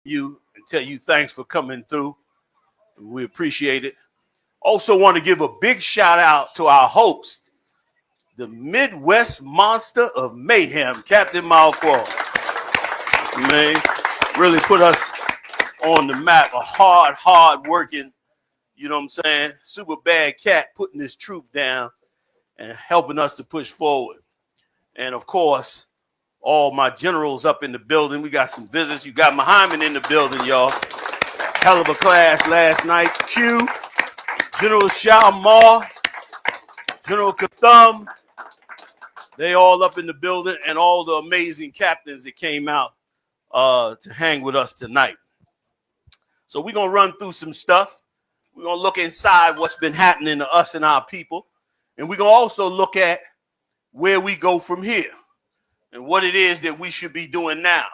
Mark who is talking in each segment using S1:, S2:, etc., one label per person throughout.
S1: you and tell you thanks for coming through. We appreciate it. Also want to give a big shout out to our host, the Midwest Monster of Mayhem, Captain Malquad. Man, really put us on the map. A hard working, you know what I'm saying, super bad cat putting this truth down and helping us to push forward. And of course, all my generals up in the building. We got some visitors. You got Muhammad in the building, y'all. Hell of a class last night. Q, General Yahanna, General Katham. They all up in the building, and all the amazing captains that came out to hang with us tonight. So we're going to run through some stuff. We're going to look inside what's been happening to us and our people. And we're going to also look at where we go from here and what it is that we should be doing now.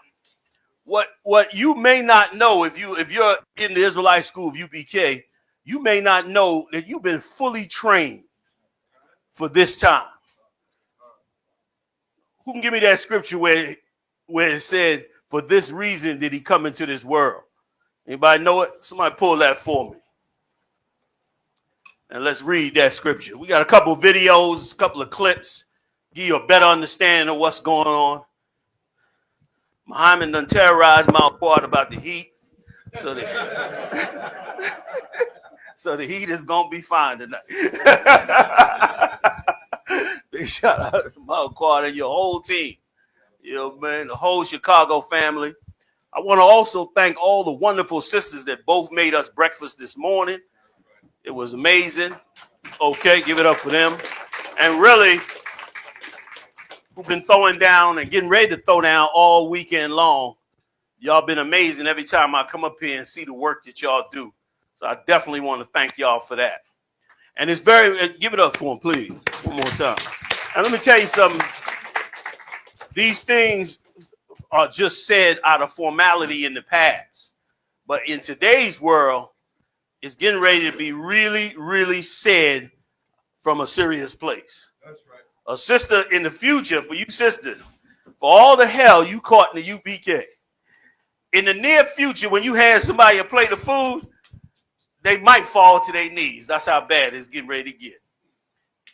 S1: What you may not know, if you're in the Israelite school of UPK, you may not know that you've been fully trained for this time. Who can give me that scripture where it said, for this reason did he come into this world? Anybody know it? Somebody pull that for me. And let's read that scripture. We got a couple of videos, a couple of clips, give you a better understanding of what's going on. Muhammad done terrorized Malquad about the heat. So the heat is going to be fine tonight. Big shout out to Malquad and your whole team. You know, man, the whole Chicago family. I want to also thank all the wonderful sisters that both made us breakfast this morning. It was amazing. Okay, give it up for them. And really, who've been throwing down and getting ready to throw down all weekend long. Y'all been amazing every time I come up here and see the work that y'all do. So I definitely want to thank y'all for that. And it's give it up for them, please, one more time. And let me tell you something. These things are just said out of formality in the past. But in today's world, it's getting ready to be really, really said from a serious place. That's right. A sister in the future, for you sisters, for all the hell you caught in the UPK, in the near future, when you hand somebody a plate of food, they might fall to their knees. That's how bad it's getting ready to get.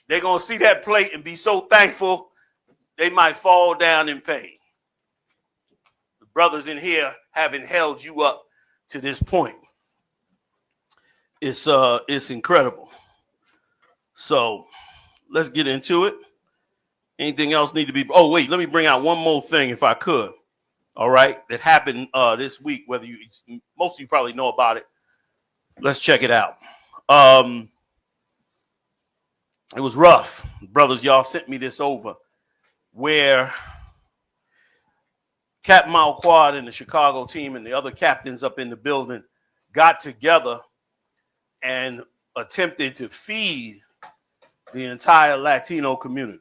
S1: They're going to see that plate and be so thankful, they might fall down in pain. The brothers in here having held you up to this point. It's incredible. So let's get into it. Anything else need to be? Oh, wait, let me bring out one more thing if I could. All right, that happened this week. Most of you probably know about it. Let's check it out. It was rough. Brothers, y'all sent me this over where Captain Malquad and the Chicago team and the other captains up in the building got together and attempted to feed the entire Latino community.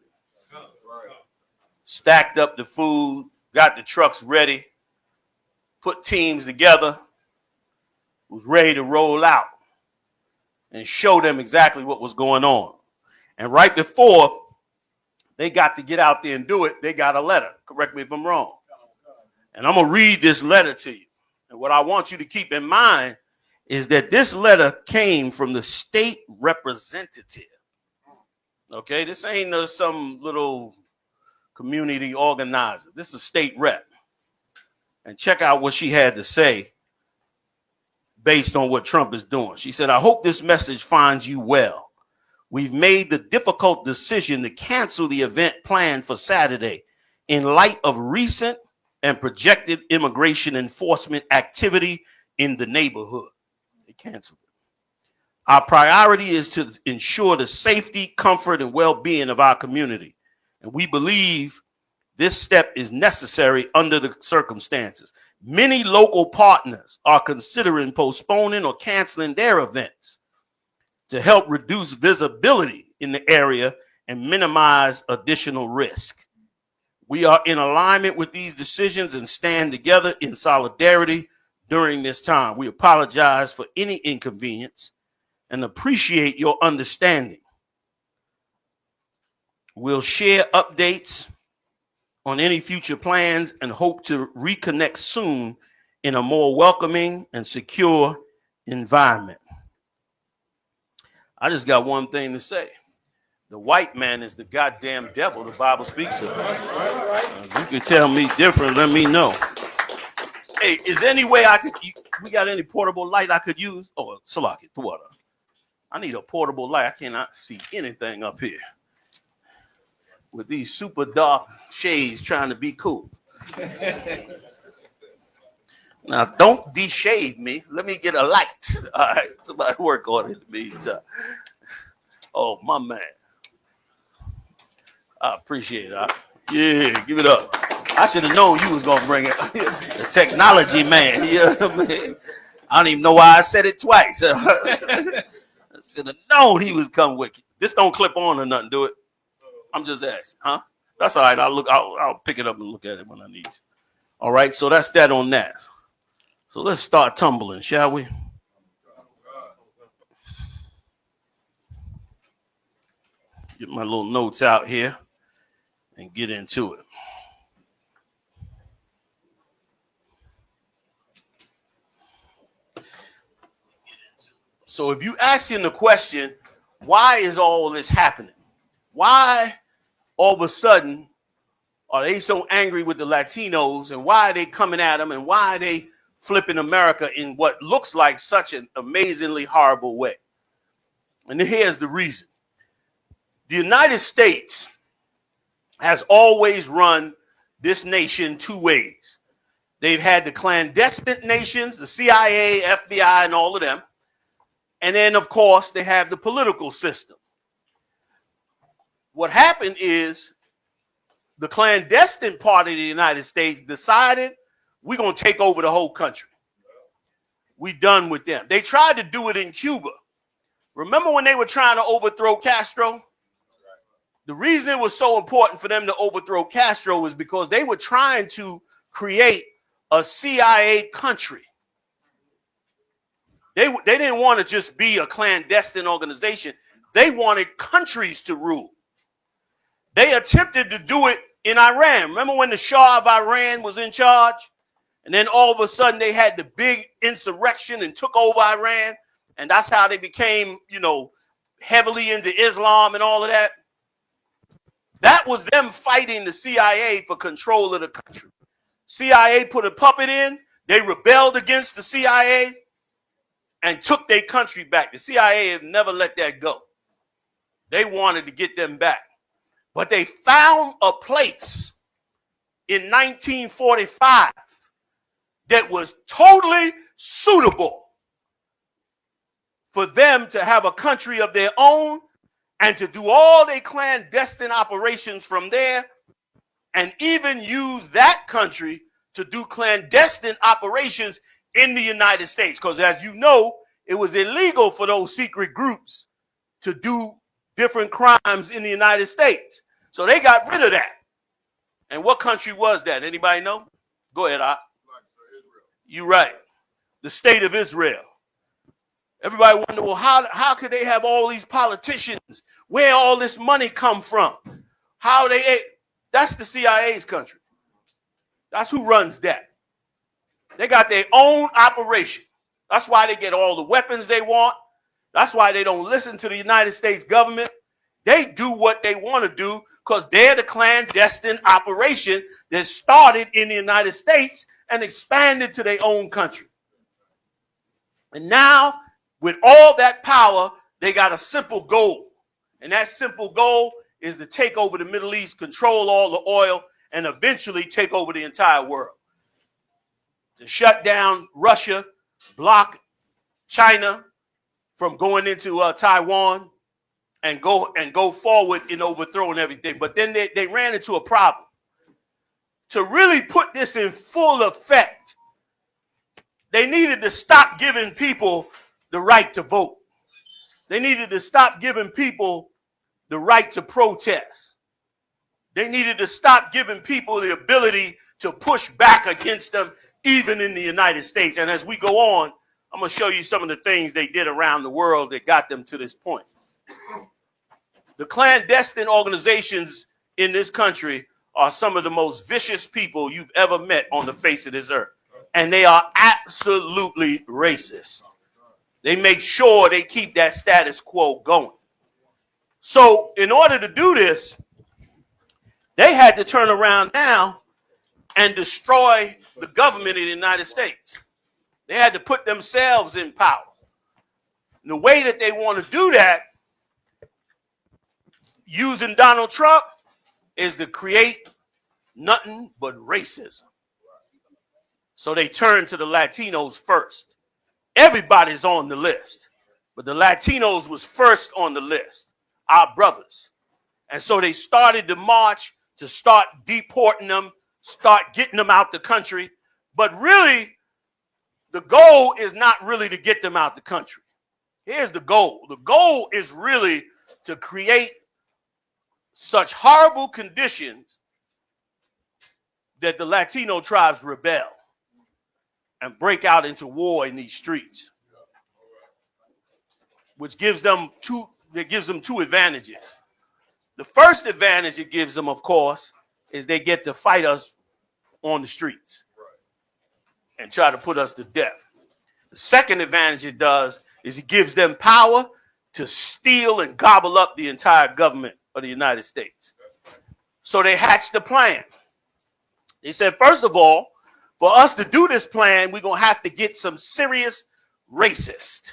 S1: Stacked up the food, got the trucks ready, put teams together, was ready to roll out and show them exactly what was going on. And right before they got to get out there and do it, they got a letter. Correct me if I'm wrong. And I'm going to read this letter to you. And what I want you to keep in mind is that this letter came from the state representative. Okay, this ain't some little community organizer. This is a state rep. And check out what she had to say based on what Trump is doing. She said, I hope this message finds you well. We've made the difficult decision to cancel the event planned for Saturday in light of recent and projected immigration enforcement activity in the neighborhood. They canceled it. Our priority is to ensure the safety, comfort, and well-being of our community. And we believe this step is necessary under the circumstances. Many local partners are considering postponing or canceling their events to help reduce visibility in the area and minimize additional risk. We are in alignment with these decisions and stand together in solidarity during this time. We apologize for any inconvenience and appreciate your understanding. We'll share updates on any future plans and hope to reconnect soon in a more welcoming and secure environment. I just got one thing to say. The white man is the goddamn devil the Bible speaks of. If you can tell me different, let me know. Hey, is there any way we got any portable light I could use? Oh, Salaki, the water. I need a portable light. I cannot see anything up here with these super dark shades trying to be cool. Now, don't de-shade me. Let me get a light. All right, somebody work on it in the meantime. Oh, my man. I appreciate it. Yeah, give it up. I should have known you was going to bring it. The technology man. You know what I mean? I don't even know why I said it twice. I should have known he was coming with you. This don't clip on or nothing, do it? I'm just asking, huh? That's all right. I'll pick it up and look at it when I need to. All right, so that's that on that. So let's start tumbling, shall we? Get my little notes out here and get into it. So if you asking the question, why is all this happening? Why all of a sudden are they so angry with the Latinos, and why are they coming at them, and why are they flipping America in what looks like such an amazingly horrible way? And here's the reason. The United States has always run this nation two ways. They've had the clandestine nations, the CIA, FBI, and all of them. And then, of course, they have the political system. What happened is the clandestine part of the United States decided we're going to take over the whole country. We done with them. They tried to do it in Cuba. Remember when they were trying to overthrow Castro? The reason it was so important for them to overthrow Castro was because they were trying to create a CIA country. They didn't want to just be a clandestine organization. They wanted countries to rule. They attempted to do it in Iran. Remember when the Shah of Iran was in charge? And then all of a sudden they had the big insurrection and took over Iran. And that's how they became, heavily into Islam and all of that. That was them fighting the CIA for control of the country. CIA put a puppet in. They rebelled against the CIA and took their country back. The CIA has never let that go. They wanted to get them back. But they found a place in 1945 that was totally suitable for them to have a country of their own and to do all their clandestine operations from there, and even use that country to do clandestine operations in the United States. Because as you know, it was illegal for those secret groups to do different crimes in the United States. So they got rid of that. And what country was that? Anybody know? Go ahead, Op. You're right. The state of Israel. Everybody wonder, well, how could they have all these politicians? Where all this money come from? That's the CIA's country. That's who runs that. They got their own operation. That's why they get all the weapons they want. That's why they don't listen to the United States government. They do what they want to do because they're the clandestine operation that started in the United States and expanded to their own country. And now, with all that power, they got a simple goal. And that simple goal is to take over the Middle East, control all the oil, and eventually take over the entire world. To shut down Russia, block China from going into Taiwan, and go forward in overthrowing everything. But then they ran into a problem. To really put this in full effect, they needed to stop giving people the right to vote. They needed to stop giving people the right to protest. They needed to stop giving people the ability to push back against them, even in the United States. And as we go on, I'm going to show you some of the things they did around the world that got them to this point. The clandestine organizations in this country are some of the most vicious people you've ever met on the face of this earth. and they are absolutely racist. They make sure they keep that status quo going. So in order to do this, they had to turn around now and destroy the government of the United States. They had to put themselves in power. And the way that they want to do that, using Donald Trump, is to create nothing but racism. So they turn to the Latinos first. Everybody's on the list, but the Latinos was first on the list, our brothers. And so they started the march to start deporting them, start getting them out the country. But really, the goal is not really to get them out the country. Here's the goal. The goal is really to create such horrible conditions that the Latino tribes rebel and break out into war in these streets, which gives them two advantages. The first advantage it gives them, of course, is they get to fight us on the streets and try to put us to death. The second advantage it does is it gives them power to steal and gobble up the entire government of the United States. So they hatched a plan. They said, first of all, for us to do this plan, we're going to have to get some serious racists.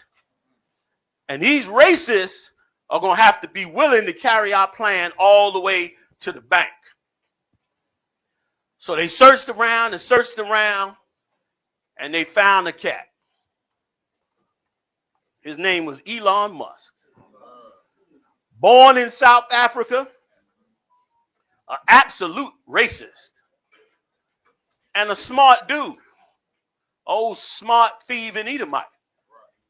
S1: And these racists are going to have to be willing to carry our plan all the way to the bank. So they searched around, and they found a cat. His name was Elon Musk. Born in South Africa, an absolute racist, and a smart dude, old smart thieving Edomite.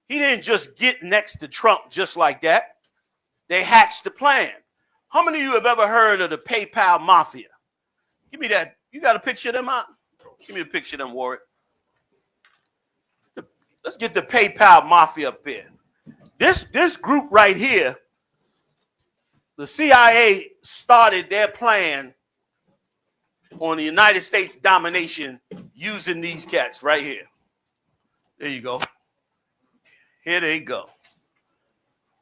S1: He didn't just get next to Trump just like that. They hatched the plan. How many of you have ever heard of the PayPal Mafia? Give me that. You got a picture of them out? Give me a picture of them, Warwick. Let's get the PayPal Mafia up here. This group right here, the CIA started their plan on the United States domination using these cats right here. There you go. Here they go.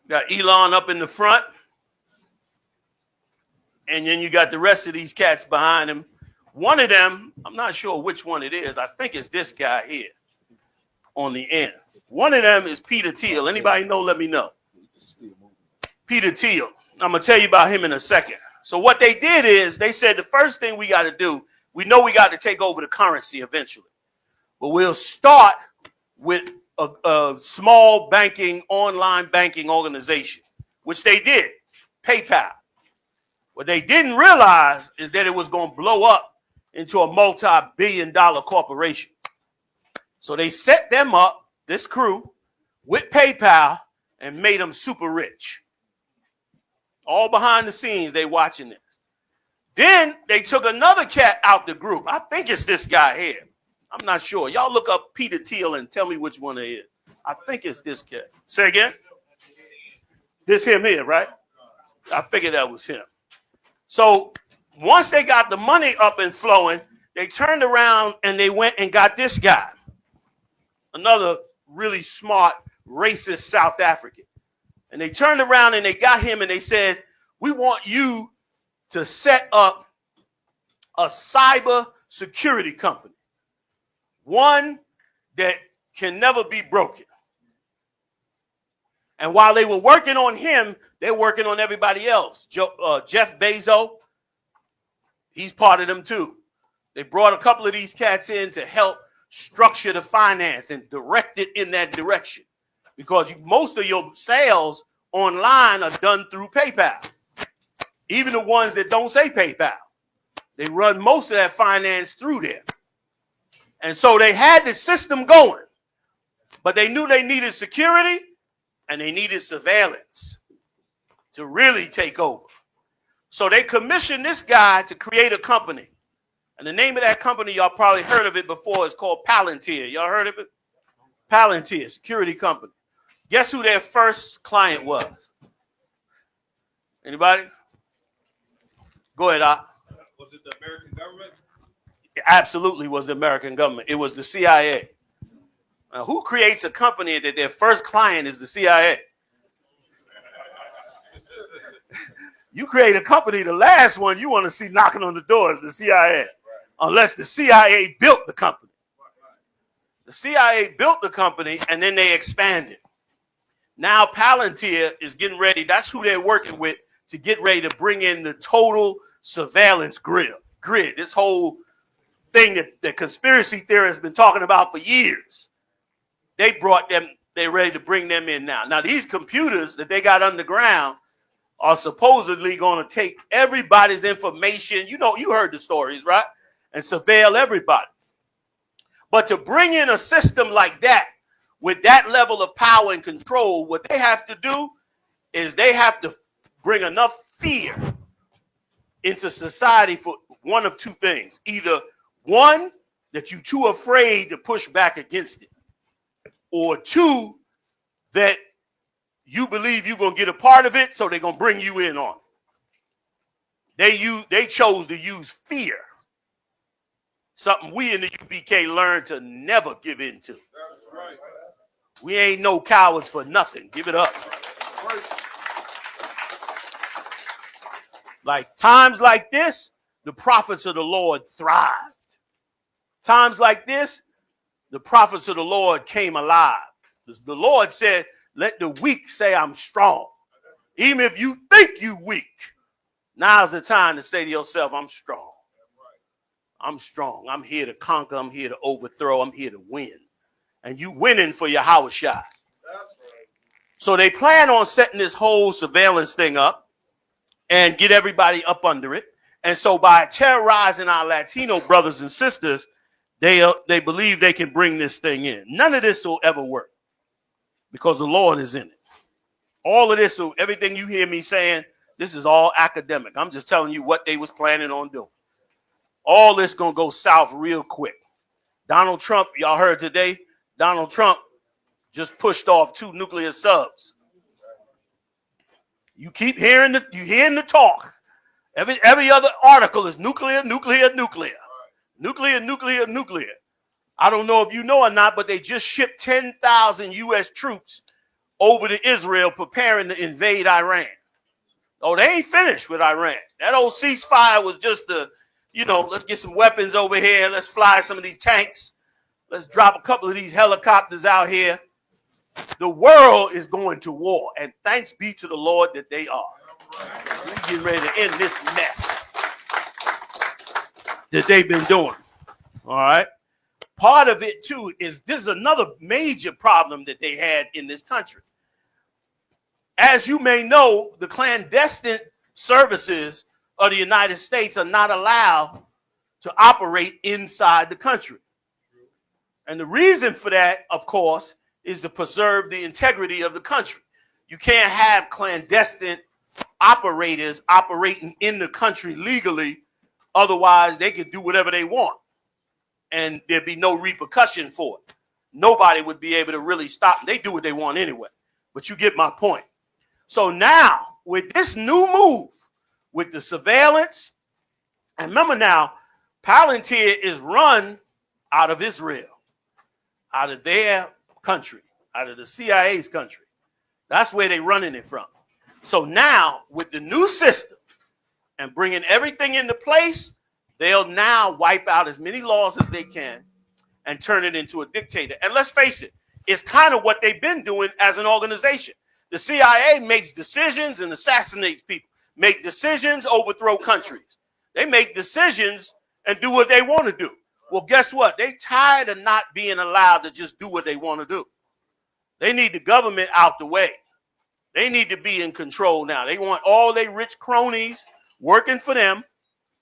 S1: Got Elon up in the front. And then you got the rest of these cats behind him. One of them, I'm not sure which one it is. I think it's this guy here on the end. One of them is Peter Thiel. Anybody know? Let me know. Peter Thiel. I'm going to tell you about him in a second. So what they did is they said the first thing we got to do, we know we got to take over the currency eventually. But we'll start with a small banking, online banking organization, which they did, PayPal. What they didn't realize is that it was going to blow up into a multi-billion-dollar corporation. So they set them up, this crew, with PayPal and made them super rich. All behind the scenes, they watching this. Then they took another cat out the group. I think it's this guy here. I'm not sure. Y'all look up Peter Thiel and tell me which one it is. I think it's this cat. Say again? This him here, right? I figured that was him. So once they got the money up and flowing, they turned around and they went and got this guy. Another really smart, racist South African. And they turned around and they got him and they said, we want you to set up a cyber security company. One that can never be broken. And while they were working on him, they're working on everybody else. Jeff Bezos, he's part of them too. They brought a couple of these cats in to help structure the finance and direct it in that direction. Because most of your sales online are done through PayPal. Even the ones that don't say PayPal. They run most of that finance through there. And so they had the system going. But they knew they needed security and they needed surveillance to really take over. So they commissioned this guy to create a company. And the name of that company, y'all probably heard of it before, is called Palantir. Y'all heard of it? Palantir, security company. Guess who their first client was? Anybody? Go ahead, Doc.
S2: Was it the American government?
S1: It absolutely was the American government. It was the CIA. Now, who creates a company that their first client is the CIA? You create a company, the last one you want to see knocking on the door is the CIA, unless the CIA built the company. The CIA built the company, and then they expanded. Now Palantir is getting ready. That's who they're working with to get ready to bring in the total surveillance grid. This whole thing that the conspiracy theorists have been talking about for years. They're ready to bring them in now. Now, these computers that they got underground are supposedly going to take everybody's information. You know, you heard the stories, right? And surveil everybody. But to bring in a system like that, with that level of power and control, what they have to do is they have to bring enough fear into society for one of two things. Either one, that you're too afraid to push back against it. Or two, that you believe you're going to get a part of it, so they're going to bring you in on it. They chose to use fear. Something we in the UPK learned to never give in to. Right. We ain't no cowards for nothing. Give it up. Like times like this, the prophets of the Lord thrived. Times like this, the prophets of the Lord came alive. The Lord said, let the weak say I'm strong. Even if you think you weak, now's the time to say to yourself, I'm strong. I'm strong. I'm here to conquer. I'm here to overthrow. I'm here to win. And you winning for your house shot. So they plan on setting this whole surveillance thing up and get everybody up under it. And so by terrorizing our Latino brothers and sisters, they believe they can bring this thing in. None of this will ever work because the Lord is in it. All of this, everything you hear me saying, this is all academic. I'm just telling you what they was planning on doing. All this going to go south real quick. Donald Trump, y'all heard today, Donald Trump just pushed off 2 nuclear subs. You keep hearing the talk. Every other article is nuclear. I don't know if you know or not, but they just shipped 10,000 U.S. troops over to Israel preparing to invade Iran. Oh, they ain't finished with Iran. That old ceasefire was just let's get some weapons over here. Let's fly some of these tanks. Let's drop a couple of these helicopters out here. The world is going to war, and thanks be to the Lord that they are. We're getting ready to end this mess that they've been doing. All right. Part of it, too, is this is another major problem that they had in this country. As you may know, the clandestine services of the United States are not allowed to operate inside the country. And the reason for that, of course, is to preserve the integrity of the country. You can't have clandestine operators operating in the country legally. Otherwise, they can do whatever they want. And there'd be no repercussion for it. Nobody would be able to really stop them. They do what they want anyway. But you get my point. So now, with this new move, with the surveillance, and remember now, Palantir is run out of Israel, out of their country, out of the CIA's country. That's where they're running it from. So now, with the new system and bringing everything into place, they'll now wipe out as many laws as they can and turn it into a dictator. And let's face it, it's kind of what they've been doing as an organization. The CIA makes decisions and assassinates people, make decisions, overthrow countries. They make decisions and do what they want to do. Well, guess what? They tired of not being allowed to just do what they want to do. They need the government out the way. They need to be in control now. They want all their rich cronies working for them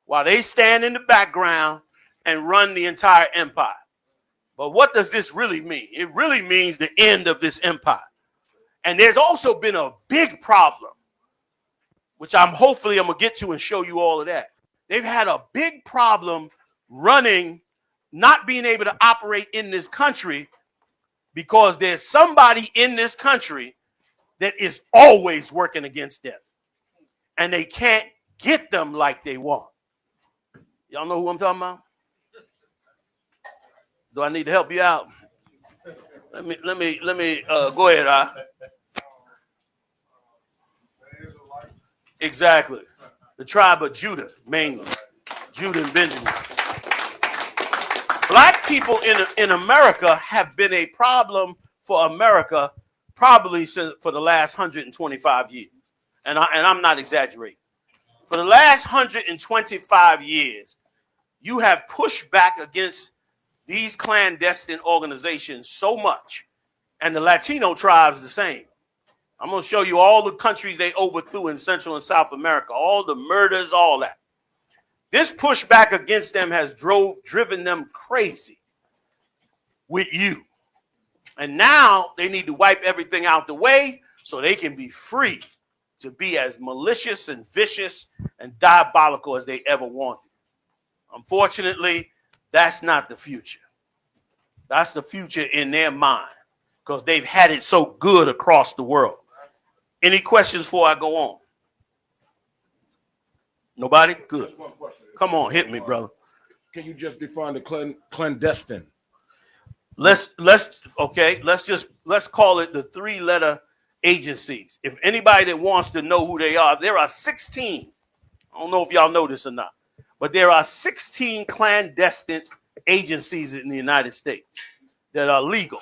S1: while they stand in the background and run the entire empire. But what does this really mean? It really means the end of this empire. And there's also been a big problem, which hopefully I'm going to get to and show you all of that. They've had a big problem running, not being able to operate in this country because there's somebody in this country that is always working against them. And they can't get them like they want. Y'all know who I'm talking about? Do I need to help you out? Let me go ahead. Exactly. The tribe of Judah, mainly. Judah and Benjamin. Black people in America have been a problem for America probably for the last 125 years. And I'm not exaggerating. For the last 125 years, you have pushed back against these clandestine organizations so much, and the Latino tribes the same. I'm going to show you all the countries they overthrew in Central and South America, all the murders, all that. This pushback against them has driven them crazy with you. And now they need to wipe everything out the way so they can be free to be as malicious and vicious and diabolical as they ever wanted. Unfortunately, that's not the future. That's the future in their mind because they've had it so good across the world. Any questions before I go on? Nobody? Good. Come on, hit me, brother.
S2: Can you just define the clandestine?
S1: Let's call it the three-letter agencies. If anybody that wants to know who they are, there are 16. I don't know if y'all know this or not, but there are 16 clandestine agencies in the United States that are legal.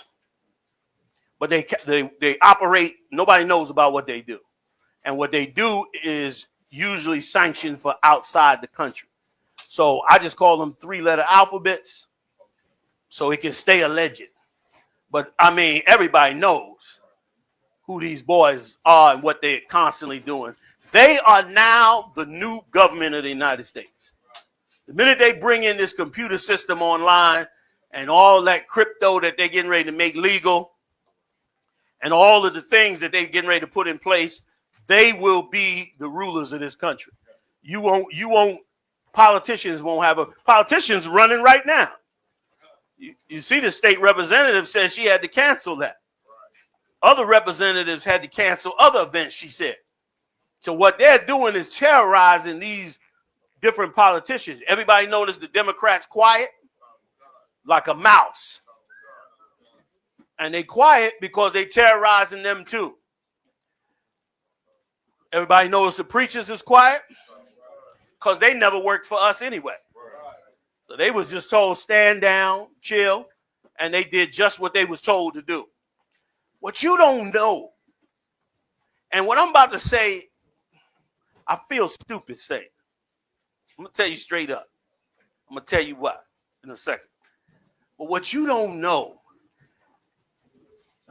S1: But they operate, nobody knows about what they do. And what they do is usually sanctioned for outside the country. So I just call them three-letter alphabets so it can stay alleged. But, I mean, everybody knows who these boys are and what they're constantly doing. They are now the new government of the United States. The minute they bring in this computer system online and all that crypto that they're getting ready to make legal, and all of the things that they're getting ready to put in place, they will be the rulers of this country. Politicians won't have politicians running right now. You see the state representative says she had to cancel that. Other representatives had to cancel other events, she said. So what they're doing is terrorizing these different politicians. Everybody notice the Democrats quiet? Like a mouse. And they quiet because they terrorizing them too. Everybody knows the preachers is quiet because they never worked for us anyway. So they was just told stand down, chill, and they did just what they was told to do. What you don't know, and what I'm about to say, I feel stupid saying. I'm going to tell you straight up. I'm going to tell you what in a second. But what you don't know,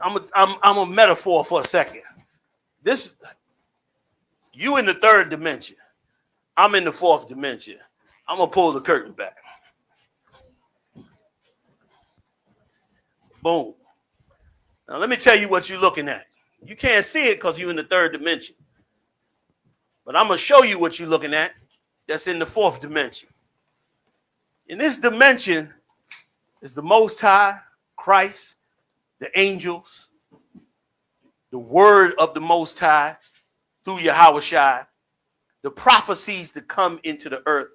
S1: I'm a metaphor for a second. You in the third dimension. I'm in the fourth dimension. I'm going to pull the curtain back. Boom. Now let me tell you what you're looking at. You can't see it because you're in the third dimension. But I'm going to show you what you're looking at that's in the fourth dimension. In this dimension is the Most High, Christ, the angels, the word of the Most High through Yahushua, the prophecies to come into the earth,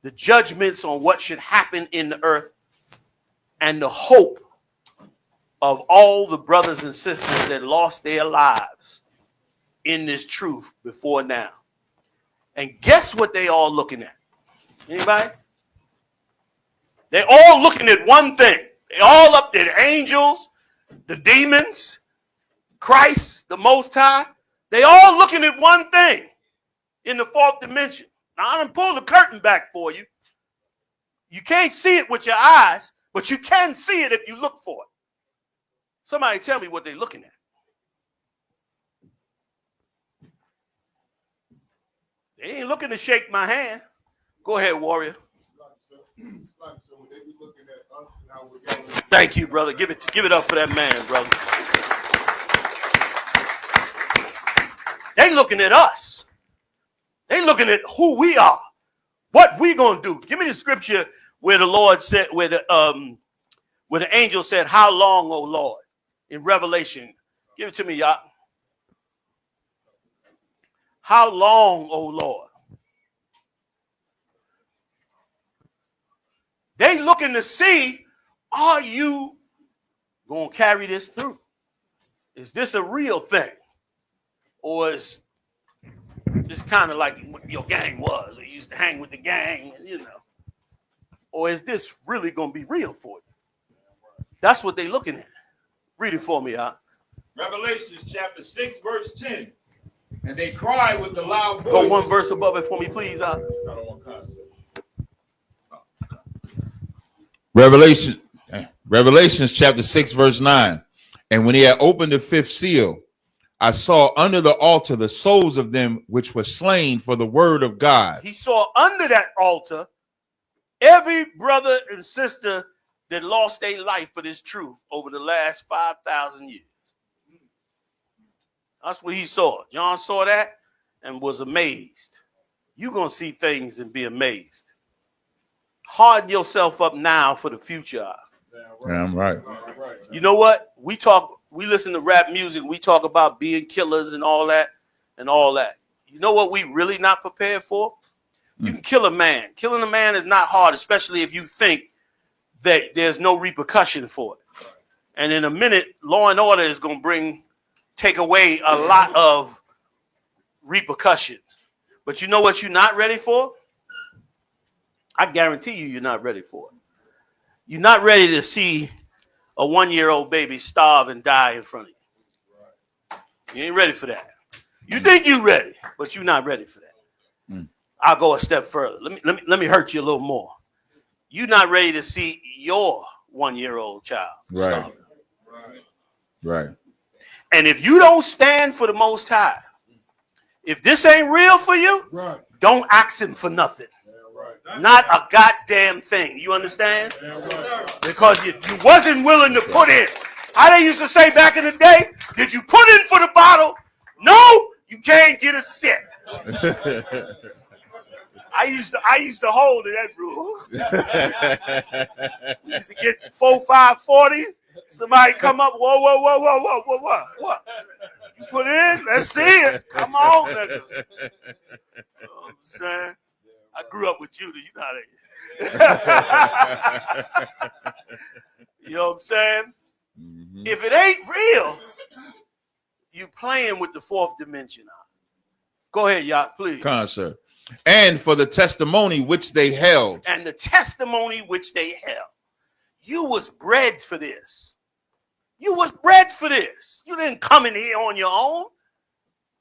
S1: the judgments on what should happen in the earth, and the hope of all the brothers and sisters that lost their lives in this truth before now. And guess what they all looking at? Anybody? They're all looking at one thing. They all up there, the angels, the demons, Christ, the Most High. They all looking at one thing in the fourth dimension. Now, I'm going to pull the curtain back for you. You can't see it with your eyes, but you can see it if you look for it. Somebody tell me what they're looking at. They ain't looking to shake my hand. Go ahead, warrior. Thank you, brother. Give it up for that man, brother. They looking at us. They looking at who we are, what we gonna do. Give me the scripture where the Lord said, where the angel said, "How long, O Lord?" In Revelation. Give it to me, y'all. How long, O Lord? They looking to see Are you going to carry this through? Is this a real thing? Or is this kind of like what your gang was? Or you used to hang with the gang, you know. Or is this really going to be real for you? That's what they're looking at. Read it for me, huh?
S3: Revelation chapter 6, verse 10. And they cry with a loud voice.
S1: Go one verse above it for me, please, huh?
S3: Revelation chapter 6, verse 9. And when he had opened the fifth seal, I saw under the altar the souls of them which were slain for the word of God.
S1: He saw under that altar every brother and sister that lost their life for this truth over the last 5,000 years. That's what he saw. John saw that and was amazed. You're going to see things and be amazed. Harden yourself up now for the future.
S3: Yeah, I'm right.
S1: You know what? We listen to rap music. We talk about being killers and all that and all that. You know what we really not prepared for? You can kill a man. Killing a man is not hard, especially if you think that there's no repercussion for it. And in a minute, law and order is going to take away a lot of repercussions. But you know what you're not ready for? I guarantee you're not ready for it. You're not ready to see a 1-year-old baby starve and die in front of you. You ain't ready for that. You think you're ready, but you're not ready for that. I'll go a step further. Let me hurt you a little more. You're not ready to see your 1-year-old child starving.
S3: Right.
S1: And if you don't stand for the Most High, if this ain't real for you, don't ask him for nothing. Not a goddamn thing. You understand? Because you wasn't willing to put in. How they used to say back in the day, did you put in for the bottle? No, you can't get a sip. I used to hold to that rule. We used to get 4, 5, 40s. Somebody come up, what? You put in? Let's see it. Come on, nigga. You know what I'm saying? I grew up with Judah. You know that. You know what I'm saying? Mm-hmm. If it ain't real, you playing with the fourth dimension. Go ahead, y'all, please.
S3: Come on, sir. And for the testimony which they held.
S1: And the testimony which they held. You was bred for this. You was bred for this. You didn't come in here on your own.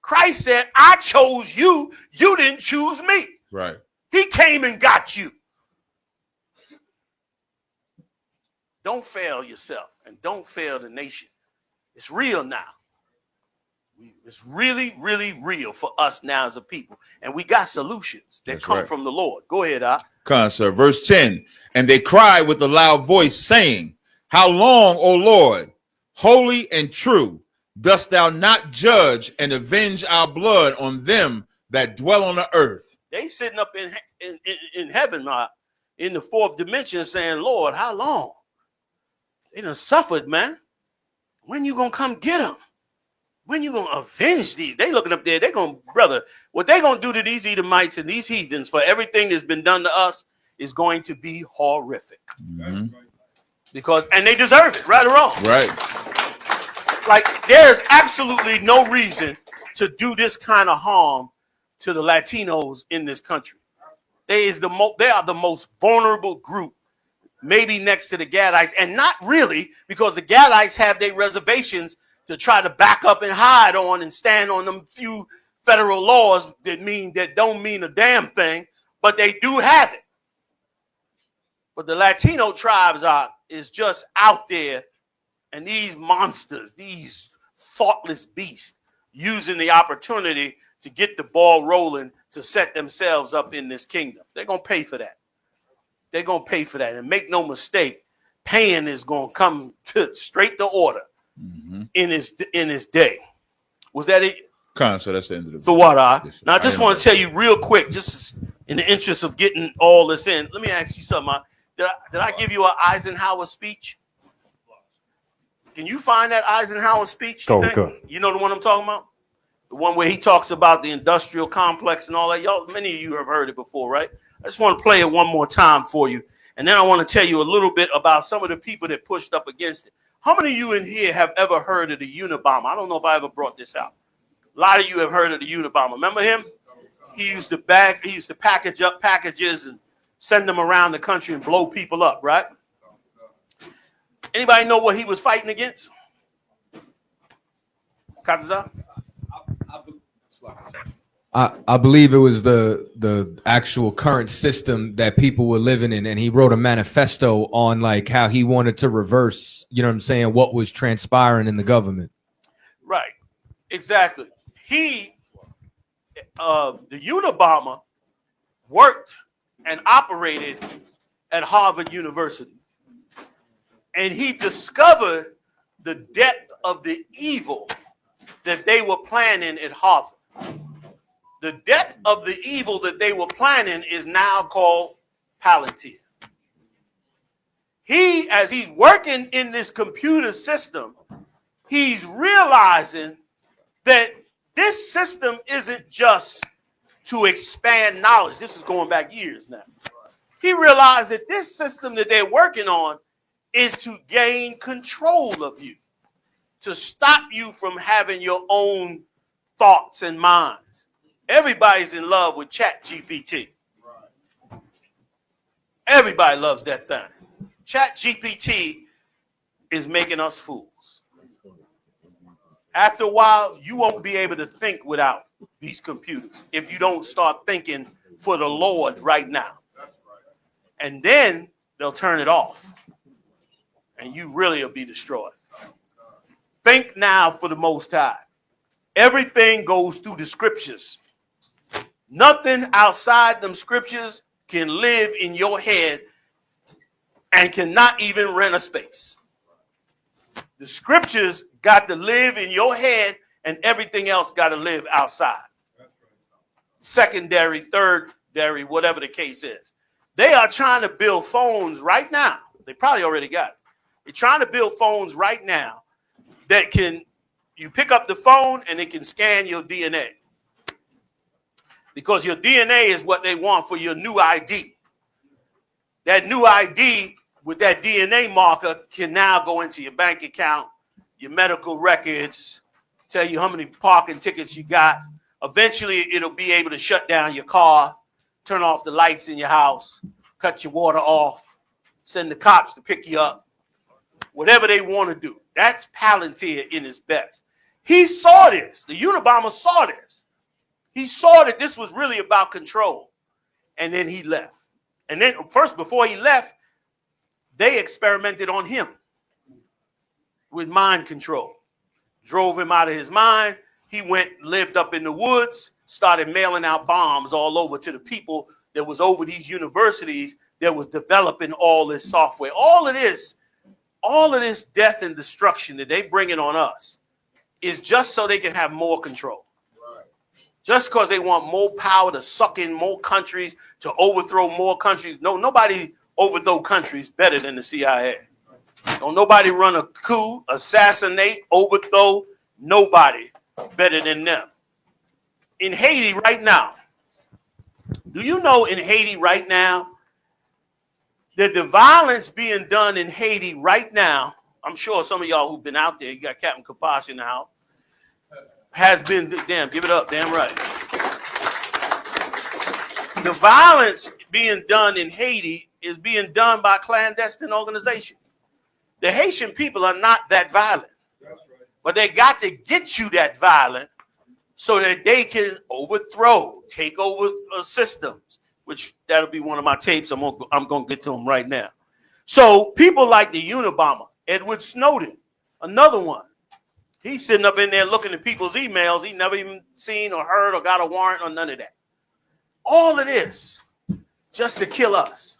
S1: Christ said, I chose you. You didn't choose me.
S3: Right.
S1: He came and got you. Don't fail yourself and don't fail the nation. It's real now. It's really, really real for us now as a people. And we got solutions that come from the Lord. Go ahead,
S3: Come on, sir. Verse 10. And they cried with a loud voice, saying, How long, O Lord, holy and true, dost thou not judge and avenge our blood on them that dwell on the earth?
S1: They sitting up in heaven, in the fourth dimension, saying, Lord, how long? They done suffered, man. When you going to come get them? When you going to avenge these? They looking up there. They going to, brother, what they going to do to these Edomites and these heathens for everything that's been done to us is going to be horrific. Mm-hmm. And they deserve it, right or wrong.
S3: Right.
S1: Like, there's absolutely no reason to do this kind of harm to the Latinos in this country. They are the most vulnerable group, maybe next to the Gadites, and not really, because the Gadites have their reservations to try to back up and hide on and stand on them few federal laws that don't mean a damn thing, but they do have it. But the Latino tribes is just out there, and these monsters, these thoughtless beasts, using the opportunity to get the ball rolling to set themselves up in this kingdom. They're going to pay for that. They're going to pay for that. And make no mistake, paying is going to come straight to order in his day. Was that it?
S3: So that's the end of the
S1: So what, Now, I just want to tell you real quick, just in the interest of getting all this in, let me ask you something. Did I give you an Eisenhower speech? Can you find that Eisenhower speech? You know the one I'm talking about? The one where he talks about the industrial complex and all that. Y'all, many of you have heard it before, right? I just want to play it one more time for you. And then I want to tell you a little bit about some of the people that pushed up against it. How many of you in here have ever heard of the Unabomber? I don't know if I ever brought this out. A lot of you have heard of the Unabomber. Remember him? He used to package up packages and send them around the country and blow people up, right? Anybody know what he was fighting against? Kataza?
S4: I believe it was the actual current system that people were living in, and he wrote a manifesto on like how he wanted to reverse, you know what I'm saying, what was transpiring in the government.
S1: Right, exactly. The Unabomber worked and operated at Harvard University, and he discovered the depth of the evil that they were planning at Harvard. The depth of the evil that they were planning is now called Palantir. As he's working in this computer system, he's realizing that this system isn't just to expand knowledge. This is going back years now. He realized that this system that they're working on is to gain control of you, to stop you from having your own thoughts and minds. Everybody's in love with ChatGPT. Everybody loves that thing. ChatGPT is making us fools. After a while, you won't be able to think without these computers if you don't start thinking for the Lord right now. And then they'll turn it off, and you really will be destroyed. Think now for the Most High. Everything goes through the scriptures. Nothing outside them scriptures can live in your head and cannot even rent a space. The scriptures got to live in your head, and everything else got to live outside. Secondary, thirdary, whatever the case is. They are trying to build phones right now. They probably already got it. They're trying to build phones right now that you pick up the phone and it can scan your DNA. Because your DNA is what they want for your new ID. That new ID with that DNA marker can now go into your bank account, your medical records, tell you how many parking tickets you got. Eventually, it'll be able to shut down your car, turn off the lights in your house, cut your water off, send the cops to pick you up, whatever they want to do. That's Palantir in its best. He saw this. The Unabomber saw this. He saw that this was really about control. And then he left. And then first, before he left, they experimented on him with mind control. Drove him out of his mind. He lived up in the woods, started mailing out bombs all over to the people that was over these universities that was developing all this software. All of this death and destruction that they bringing on us is just so they can have more control. Just because they want more power to suck in more countries, to overthrow more countries. No, nobody overthrow countries better than the CIA. Don't nobody run a coup, assassinate, overthrow, nobody better than them. In Haiti right now, do you know in Haiti right now that the violence being done in Haiti right now, I'm sure some of y'all who've been out there, you got Captain Kapash in the house, has been, damn, give it up, damn right. The violence being done in Haiti is being done by clandestine organizations. The Haitian people are not that violent. But they got to get you that violent so that they can overthrow, take over systems, which that'll be one of my tapes. I'm going to get to them right now. So people like the Unabomber, Edward Snowden, another one. He's sitting up in there looking at people's emails he never even seen or heard or got a warrant or none of that. All of this just to kill us.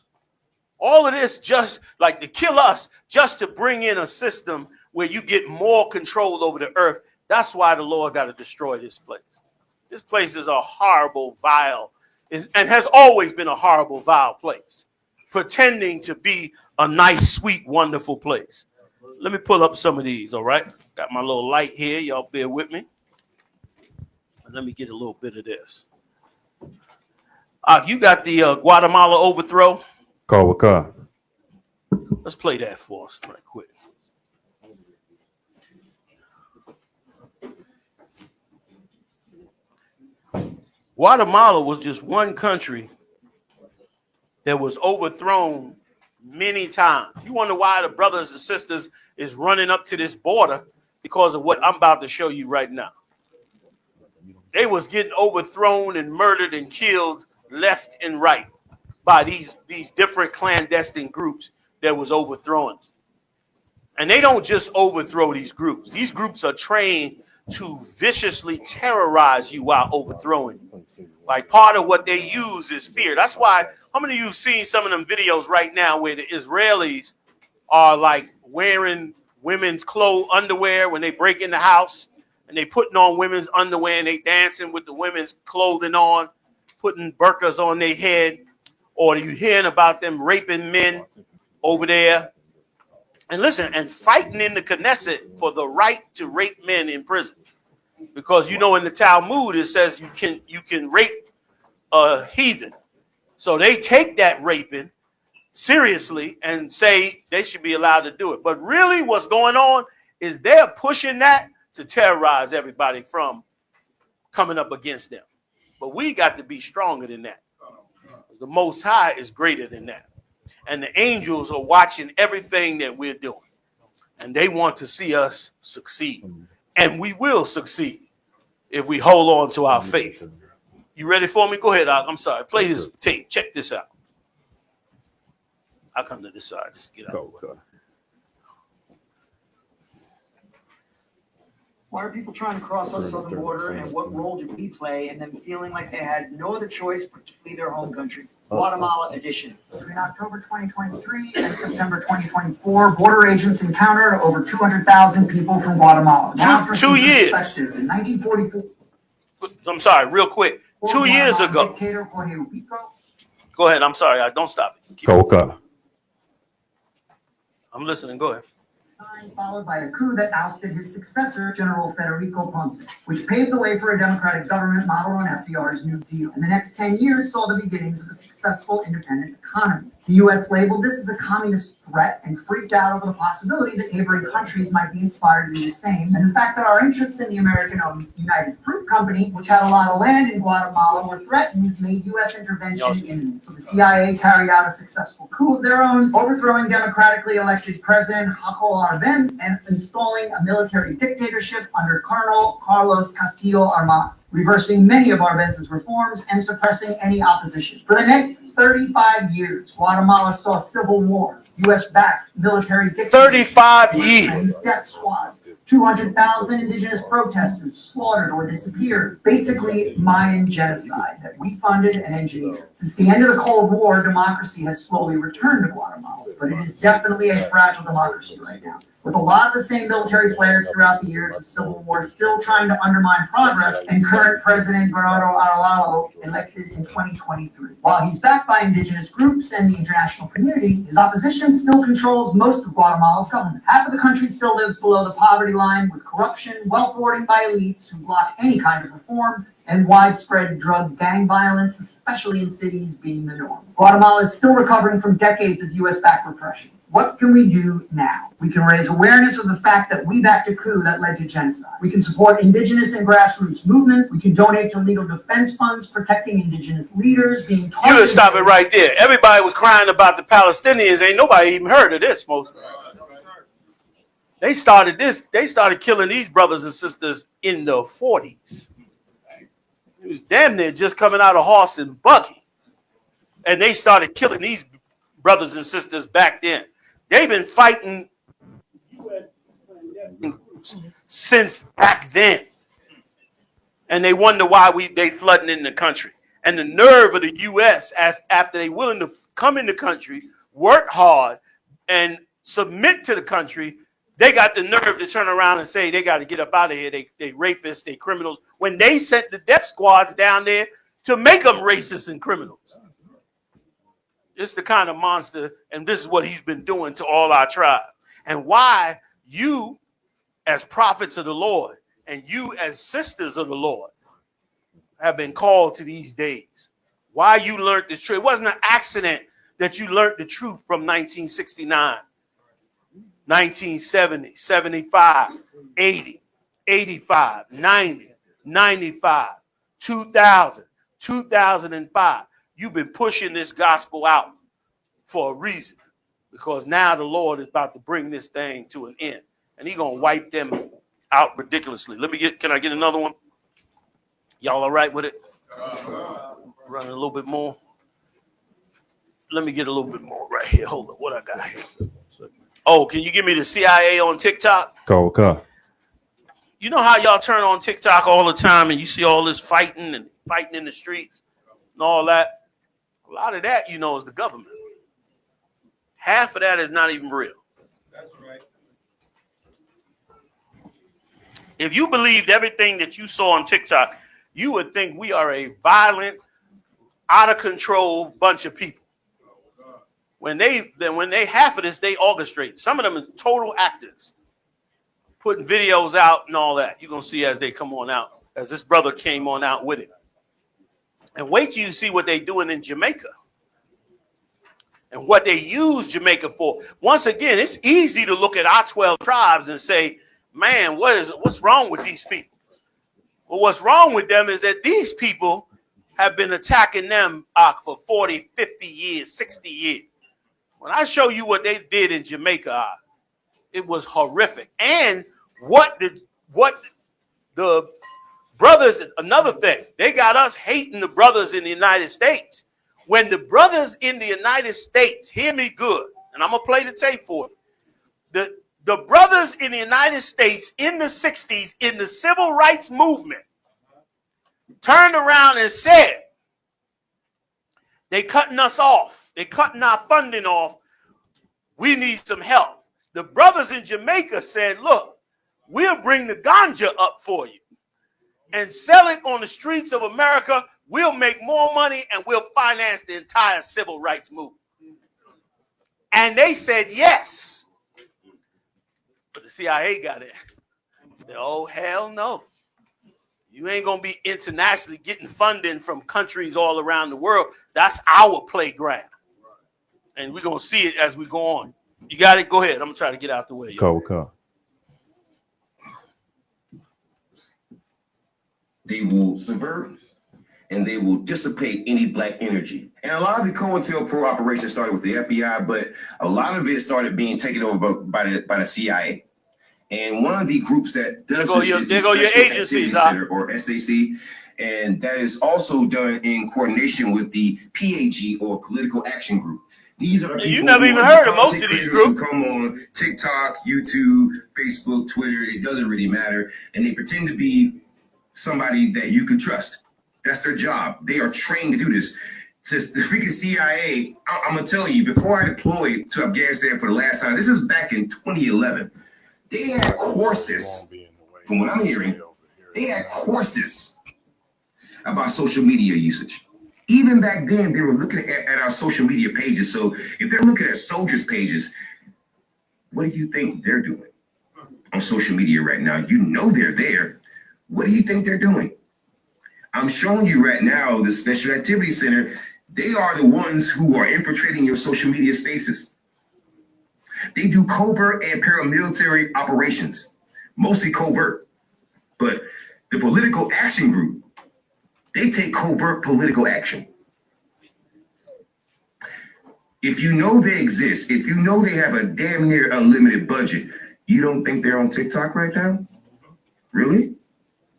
S1: All of this just like to kill us, just to bring in a system where you get more control over the earth. That's why the Lord got to destroy this place. This place is a horrible, vile, and has always been a horrible, vile place, pretending to be a nice, sweet, wonderful place. Let me pull up some of these, all right? Got my little light here. Y'all bear with me. And let me get a little bit of this. You got the Guatemala overthrow?
S4: Waka.
S1: Let's play that for us right quick. Guatemala was just one country that was overthrown many times. You wonder why the brothers and sisters is running up to this border because of what I'm about to show you right now. They was getting overthrown and murdered and killed left and right by these different clandestine groups that was overthrowing. And they don't just overthrow these groups. These groups are trained to viciously terrorize you while overthrowing you. Like part of what they use is fear. That's why, how many of you have seen some of them videos right now where the Israelis are like wearing women's underwear when they break in the house, and they putting on women's underwear and they dancing with the women's clothing on, putting burqas on their head, or you hearing about them raping men over there. And listen, and fighting in the Knesset for the right to rape men in prison. Because you know in the Talmud it says you can rape a heathen. So they take that raping seriously and say they should be allowed to do it. But really what's going on is they're pushing that to terrorize everybody from coming up against them. But we got to be stronger than that. The Most High is greater than that. And the angels are watching everything that we're doing. And they want to see us succeed. And we will succeed if we hold on to our faith. You ready for me? Go ahead, Doc. I'm sorry. Play this tape. Check this out. I'll come to this side. Just get out.
S5: Why are people trying to cross our southern border, and what role did we play in them feeling like they had no other choice but to flee their home country? Guatemala edition. Between October 2023 and September 2024, border agents encountered over 200,000 people from Guatemala. Now, for
S1: two years.
S5: In 1944.
S1: I'm sorry, real quick. 2 years ago.
S5: Dictator I.S.U.P.K.
S1: Go ahead. I'm sorry. Don't stop it.
S4: Coca.
S1: I'm listening. Go ahead.
S5: Followed by a coup that ousted his successor, General Ponce, which paved the way for a democratic government modeled on FDR's New Deal. And the next 10 years saw the beginnings of a successful independent economy. The U.S. labeled this as a communist threat and freaked out over the possibility that neighboring countries might be inspired to do the same. And the fact that our interests in the American-owned United Fruit Company, which had a lot of land in Guatemala, were threatened, made U.S. intervention imminent. So the CIA carried out a successful coup of their own, overthrowing democratically elected President Jacobo Arbenz and installing a military dictatorship under Colonel Carlos Castillo Armas, reversing many of Arbenz's reforms and suppressing any opposition. For the next 35 years, Guatemala saw civil war, U.S.-backed military dictatorship,
S1: 35 years.
S5: Death squads, 200,000 indigenous protesters slaughtered or disappeared. Basically, Mayan genocide that we funded and engineered. Since the end of the Cold War, democracy has slowly returned to Guatemala, but it is definitely a fragile democracy right now, with a lot of the same military players throughout the years of civil war still trying to undermine progress, and current President Bernardo Arevalo elected in 2023. While he's backed by indigenous groups and the international community, his opposition still controls most of Guatemala's government. Half of the country still lives below the poverty line, with corruption, wealth hoarding by elites who block any kind of reform, and widespread drug gang violence, especially in cities, being the norm. Guatemala is still recovering from decades of U.S.-backed repression. What can we do now? We can raise awareness of the fact that we backed a coup that led to genocide. We can support indigenous and grassroots movements. We can donate to legal defense funds protecting indigenous leaders being targeted.
S1: You would stop it right there. Everybody was crying about the Palestinians. Ain't nobody even heard of this, mostly. They started this. They started killing these brothers and sisters in the 40s. It was damn near just coming out of horse and buggy. And they started killing these brothers and sisters back then. They've been fighting since back then. And they wonder why they flooding in the country. And the nerve of the U.S. after they willing to come in the country, work hard, and submit to the country, they got the nerve to turn around and say they got to get up out of here. They rapists, they criminals. When they sent the death squads down there to make them racists and criminals. It's the kind of monster, and this is what he's been doing to all our tribe. And why you, as prophets of the Lord, and you as sisters of the Lord, have been called to these days. Why you learned the truth. It wasn't an accident that you learned the truth from 1969 1970, 75, 80, 85, 90, 95, 2000, 2005. You've been pushing this gospel out for a reason, because now the Lord is about to bring this thing to an end, and He's gonna wipe them out ridiculously. Can I get another one? Y'all all right with it? Running a little bit more. Let me get a little bit more right here. Hold on, what I got here? Oh, can you give me the CIA on TikTok?
S4: Go.
S1: You know how y'all turn on TikTok all the time and you see all this fighting and fighting in the streets and all that? A lot of that, you know, is the government. Half of that is not even real.
S3: That's right.
S1: If you believed everything that you saw on TikTok, you would think we are a violent, out of control bunch of people. When they half of this, they orchestrate. Some of them are total actors, putting videos out and all that. You're going to see as they come on out, as this brother came on out with it. And wait till you see what they're doing in Jamaica and what they use Jamaica for. Once again, it's easy to look at our 12 tribes and say, man, what's wrong with these people? Well, what's wrong with them is that these people have been attacking them for 40, 50 years, 60 years. When I show you what they did in Jamaica, it was horrific. And what the brothers, another thing, they got us hating the brothers in the United States. When the brothers in the United States, hear me good, and I'm going to play the tape for you. The brothers in the United States in the 60s, in the civil rights movement, turned around and said, they cutting us off. They cutting our funding off. We need some help. The brothers in Jamaica said, look, we'll bring the ganja up for you and sell it on the streets of America. We'll make more money and we'll finance the entire civil rights movement. And they said yes. But the CIA got it. Said, oh, hell no. You ain't going to be internationally getting funding from countries all around the world. That's our playground. And we're going to see it as we go on. You got it? Go ahead. I'm going to try to get out the way.
S4: Go.
S6: They will subvert and they will dissipate any black energy. And a lot of the COINTELPRO operations started with the FBI, but a lot of it started being taken over by the CIA. And one of the groups that does this is the Special Activities Center, or SAC, and that is also done in coordination with the PAG, or Political Action Group. These are people
S1: you never even heard of most of these groups.
S6: Who come on TikTok, YouTube, Facebook, Twitter. It doesn't really matter, and they pretend to be somebody that you can trust. That's their job. They are trained to do this. Since the freaking CIA, I'm gonna tell you, before I deployed to Afghanistan for the last time, this is back in 2011. They had courses, from what I'm hearing, they had courses about social media usage. Even back then, they were looking at our social media pages. So if they're looking at soldiers' pages, what do you think they're doing on social media right now? You know they're there. What do you think they're doing? I'm showing you right now the Special Activities Center. They are the ones who are infiltrating your social media spaces. They do covert and paramilitary operations, mostly covert. But the Political Action Group, they take covert political action. If you know they exist, if you know they have a damn near unlimited budget, you don't think they're on TikTok right now? Really?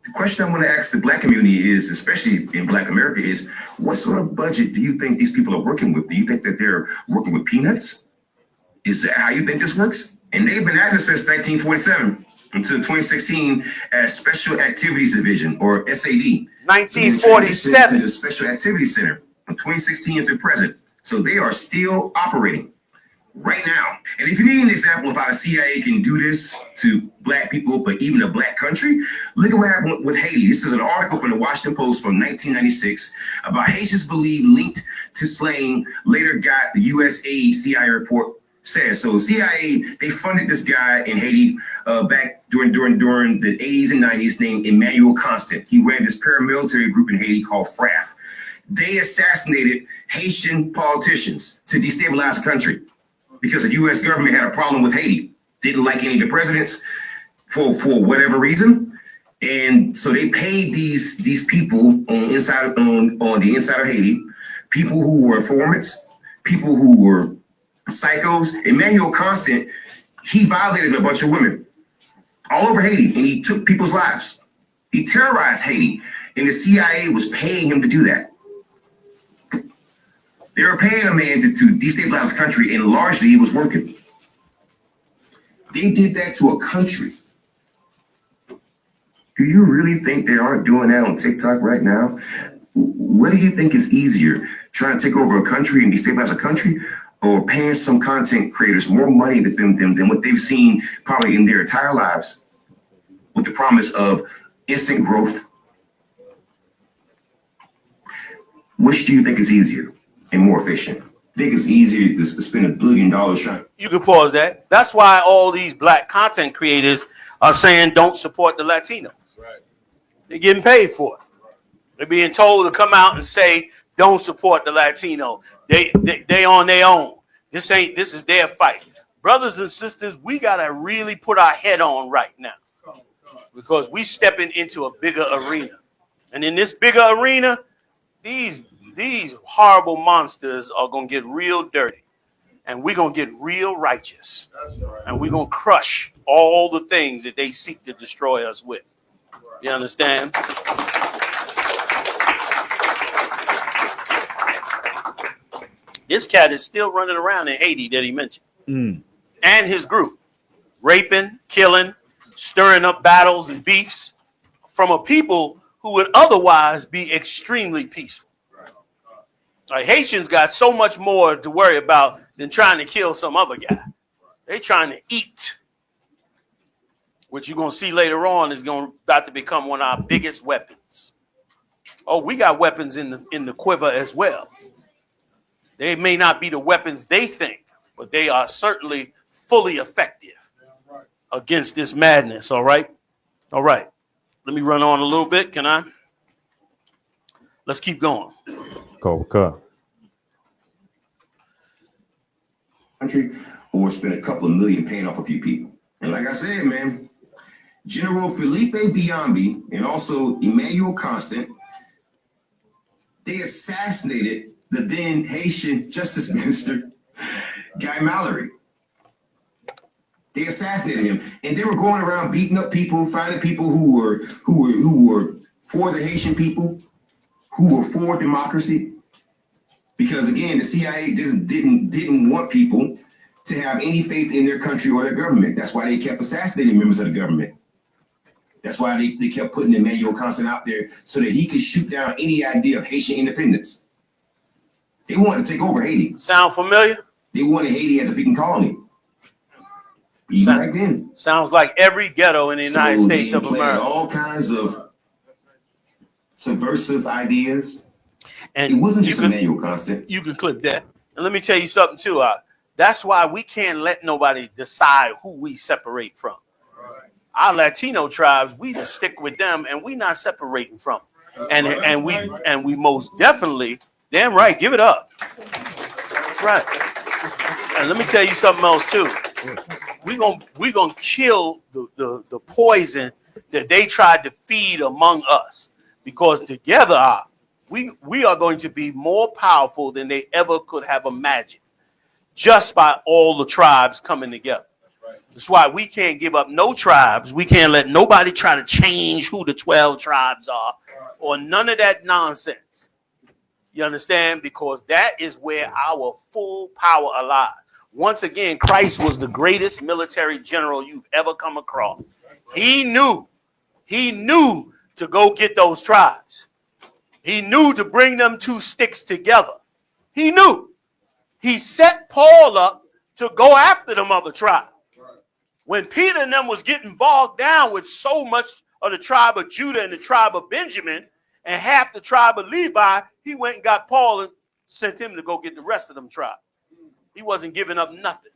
S6: The question I want to ask the black community is, especially in Black America, is what sort of budget do you think these people are working with? Do you think that they're working with peanuts? Is that how you think this works? And they've been active since 1947 until 2016 as Special Activities Division, or SAD.
S1: 1947.
S6: To the Special Activities Center from 2016 to present. So they are still operating right now. And if you need an example of how the CIA can do this to black people, but even a black country, look at what happened with Haiti. This is an article from the Washington Post from 1996 about Haitians believed linked to slaying, later got the USA CIA report says. So CIA, they funded this guy in Haiti back during the 80s and 90s named Emmanuel Constant. He ran this paramilitary group in Haiti called FRAF. They assassinated Haitian politicians to destabilize the country because the U.S. government had a problem with Haiti. didn't like any of the presidents for whatever reason. And so they paid these people on the inside of Haiti, people who were informants, people who were psychos. Emmanuel Constant, he violated a bunch of women all over Haiti, and he took people's lives. He terrorized Haiti, and the CIA was paying him to do that. They were paying a man to destabilize the country, and largely it was working. They did that to a country. Do you really think they aren't doing that on TikTok right now? What do you think is easier, trying to take over a country and destabilize a country, or paying some content creators more money than what they've seen probably in their entire lives, with the promise of instant growth? Which do you think is easier and more efficient? I think it's easier to spend $1 billion trying.
S1: You can pause that. That's why all these black content creators are saying don't support the Latinos.
S2: Right.
S1: They're getting paid for it. They're being told to come out and say don't support the Latino. They on their own. This is their fight. Brothers and sisters, we gotta really put our head on right now, because we stepping into a bigger arena. And in this bigger arena, these horrible monsters are gonna get real dirty. And we're going to get real righteous. And we're going to crush all the things that they seek to destroy us with. You understand? This cat is still running around in Haiti that he mentioned. And his group. Raping, killing, stirring up battles and beefs from a people who would otherwise be extremely peaceful. Haitians got so much more to worry about than trying to kill some other guy. They trying to eat, which you're going to see later on is about to become one of our biggest weapons. Oh, we got weapons in the quiver as well. They may not be the weapons they think, but they are certainly fully effective against this madness. All right. All right. Let me run on a little bit. Can I? Let's keep going.
S3: Go.
S6: Country, or spend a couple of million paying off a few people. And like I said, man, General Felipe Biambi and also Emmanuel Constant, they assassinated the then Haitian Justice Minister, Guy Mallory. They assassinated him, and they were going around beating up people, finding people who were for the Haitian people, who were for democracy. Because again, the CIA didn't want people to have any faith in their country or their government. That's why they kept assassinating members of the government. That's why they kept putting Emmanuel Constant out there so that he could shoot down any idea of Haitian independence. They wanted to take over Haiti.
S1: Sound familiar?
S6: They wanted Haiti as a freaking colony. Even back then.
S1: Sounds like every ghetto in the United States of America.
S6: All kinds of subversive ideas.
S1: And
S6: it wasn't just Emmanuel Constant.
S1: You can clip that. And let me tell you something too. That's why we can't let nobody decide who we separate from. Right. Our Latino tribes, we just stick with them, and we not separating from them. And we most definitely, damn right, give it up. That's right. And let me tell you something else too. We gonna kill the poison that they tried to feed among us, because together we are going to be more powerful than they ever could have imagined, just by all the tribes coming together. That's why we can't give up no tribes. We can't let nobody try to change who the 12 tribes are or none of that nonsense. You understand? Because that is where our full power lies. Once again, Christ was the greatest military general you've ever come across. He knew to go get those tribes. He knew to bring them two sticks together. He knew. He set Paul up to go after them other tribes. When Peter and them was getting bogged down with so much of the tribe of Judah and the tribe of Benjamin and half the tribe of Levi, he went and got Paul and sent him to go get the rest of them tribes. He wasn't giving up nothing.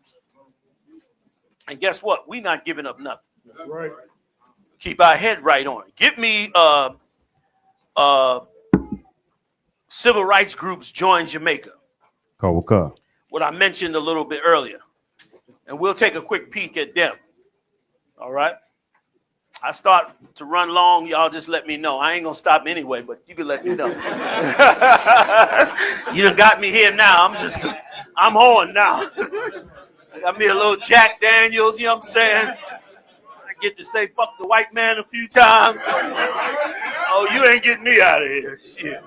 S1: And guess what? We not giving up nothing.
S2: That's right.
S1: Keep our head right on it. Give me civil rights groups join Jamaica.
S3: Go.
S1: What I mentioned a little bit earlier. and we'll take a quick peek at them. All right? I start to run long, y'all just let me know. I ain't going to stop anyway, but you can let me know. You done got me here now. I'm on now. Got me a little Jack Daniels, you know what I'm saying? I get to say fuck the white man a few times. Oh, you ain't getting me out of here. Shit.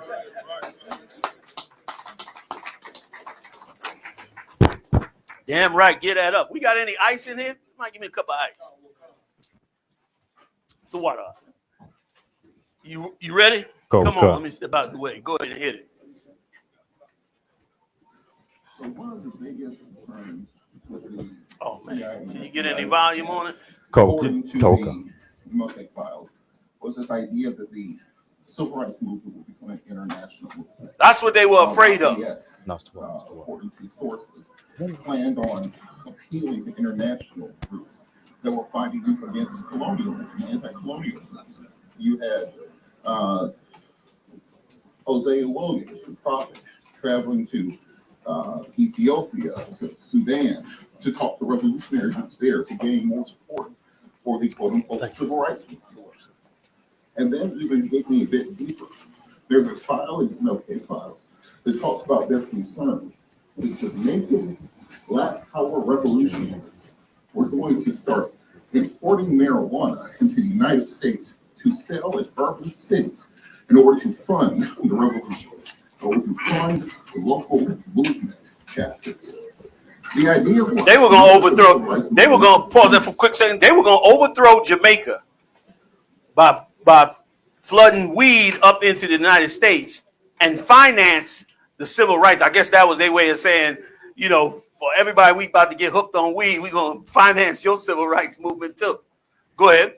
S1: Damn right, get that up. We got any ice in here? Might give me a cup of ice. The water. You ready? Come on, let me step out the way. Go ahead and hit it.
S7: So one of the biggest concerns with the
S1: Oh man, can you get any volume on it?
S7: according to the I.S.U.P.K files was this idea that the civil rights movement would become an international movement.
S1: That's what they were afraid of.
S7: According to sources, planned on appealing to international groups that were fighting against colonialism, anti-colonialism. You had Hosea Williams, the prophet, traveling to Ethiopia, to Sudan, to talk to revolutionary groups there to gain more support for the quote-unquote civil rights movement. And then even digging a bit deeper, there's a file in the I.S.U.P.K files that talks about their concern that Jamaican Black Power revolutionaries were going to start importing marijuana into the United States to sell in urban cities in order to fund the revolution, in order to fund the local movement chapters. The idea was
S1: they were going to overthrow. They were going to pause that for a quick second. They were going to overthrow Jamaica by flooding weed up into the United States and finance the civil rights. I guess that was their way of saying, you know, for everybody we about to get hooked on weed, we're going to finance your civil rights movement too. Go ahead.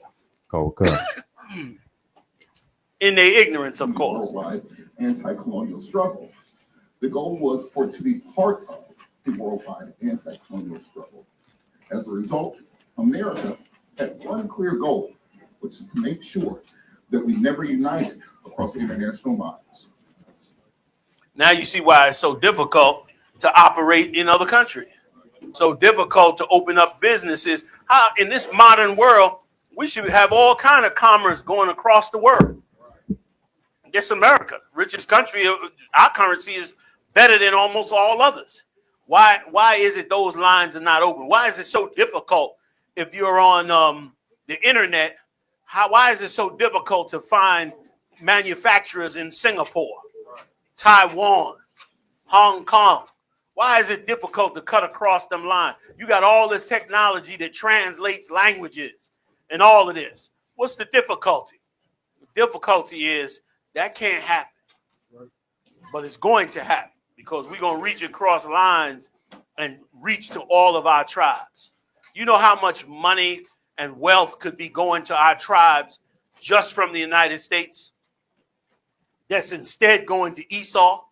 S1: In their ignorance, of course.
S7: Worldwide anti-colonial struggle. The goal was for it to be part of the worldwide anti-colonial struggle. As a result, America had one clear goal, which is to make sure that we never united across international lines.
S1: Now you see why it's so difficult to operate in other countries. So difficult to open up businesses. How in this modern world, we should have all kind of commerce going across the world. Yes, America, richest country, our currency is better than almost all others. Why is it those lines are not open? Why is it so difficult if you're on the internet? Why is it so difficult to find manufacturers in Singapore, Taiwan, Hong Kong? Why is it difficult to cut across them lines? You got all this technology that translates languages and all of this. What's the difficulty? The difficulty is that can't happen, but it's going to happen because we're going to reach across lines and reach to all of our tribes. You know how much money and wealth could be going to our tribes just from the United States that's instead going to Esau?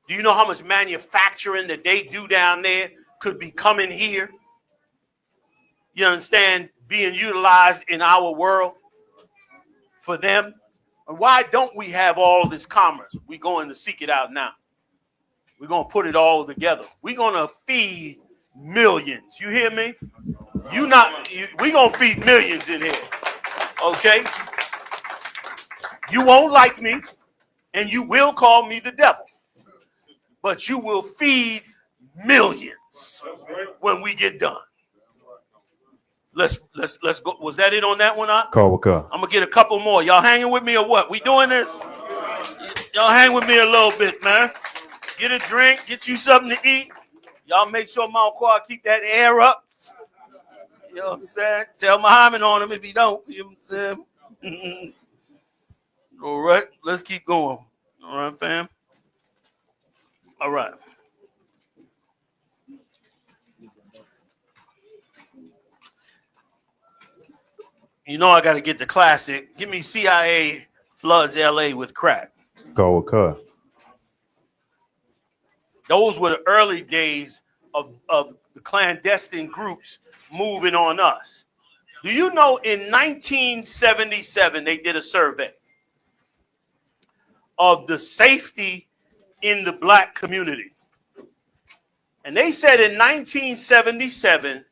S1: Do you know how much manufacturing that they do down there could be coming here? You understand? Being utilized in our world for them. And why don't we have all this commerce? We're going to seek it out now. We're going to put it all together. We're going to feed millions. You hear me? We're going to feed millions in here. Okay? You won't like me, and you will call me the devil. But you will feed millions when we get done. Let's go. Was that it on that one? I'm gonna get a couple more. Y'all hanging with me or what? We doing this? Y'all hang with me a little bit, man. Get a drink, get you something to eat. Y'all make sure Mount Quad keep that air up. You know what I'm saying? Tell Muhammad on him if he don't. You know what I'm saying? All right, let's keep going. All right, fam. All right. You know I got to get the classic. Give me CIA floods LA with crack. Those were the early days of the clandestine groups moving on us. Do you know in 1977 they did a survey of the safety in the black community? And they said in 1977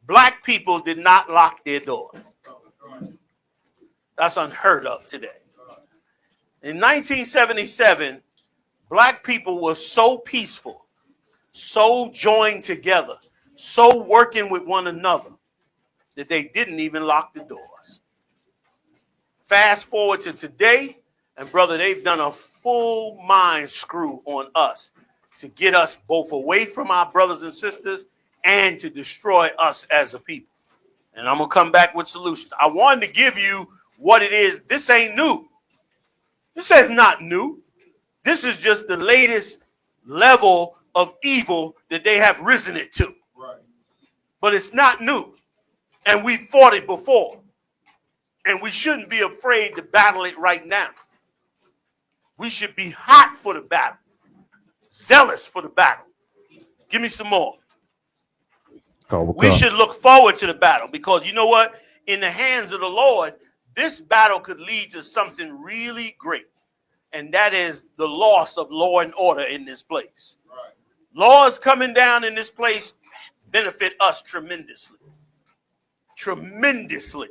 S1: black people did not lock their doors. That's unheard of today. In 1977, black people were so peaceful, so joined together, so working with one another that they didn't even lock the doors. Fast forward to today, and brother, they've done a full mind screw on us to get us both away from our brothers and sisters and to destroy us as a people. And I'm going to come back with solutions. I wanted to give you what it is. This ain't new. This is not new. This is just the latest level of evil that they have risen it to.
S7: Right.
S1: But it's not new. And we fought it before. And we shouldn't be afraid to battle it right now. We should be hot for the battle, zealous for the battle. Give me some more. We should look forward to the battle because you know what? In the hands of the Lord, this battle could lead to something really great. And that is the loss of law and order in this place.
S7: Right.
S1: Laws coming down in this place benefit us tremendously. Tremendously.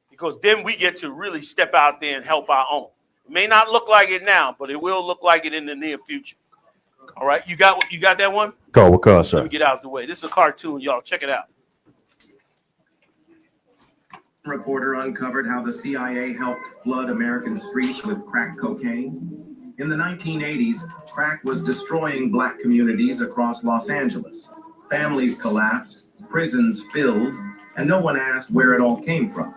S1: Because then we get to really step out there and help our own. It may not look like it now, but it will look like it in the near future. All right, you got that one?
S8: Go, sir.
S1: Let me get out of the way. This is a cartoon, y'all. Check it out.
S9: Reporter uncovered how the CIA helped flood American streets with crack cocaine. In the 1980s, crack was destroying black communities across Los Angeles. Families collapsed, prisons filled, and no one asked where it all came from.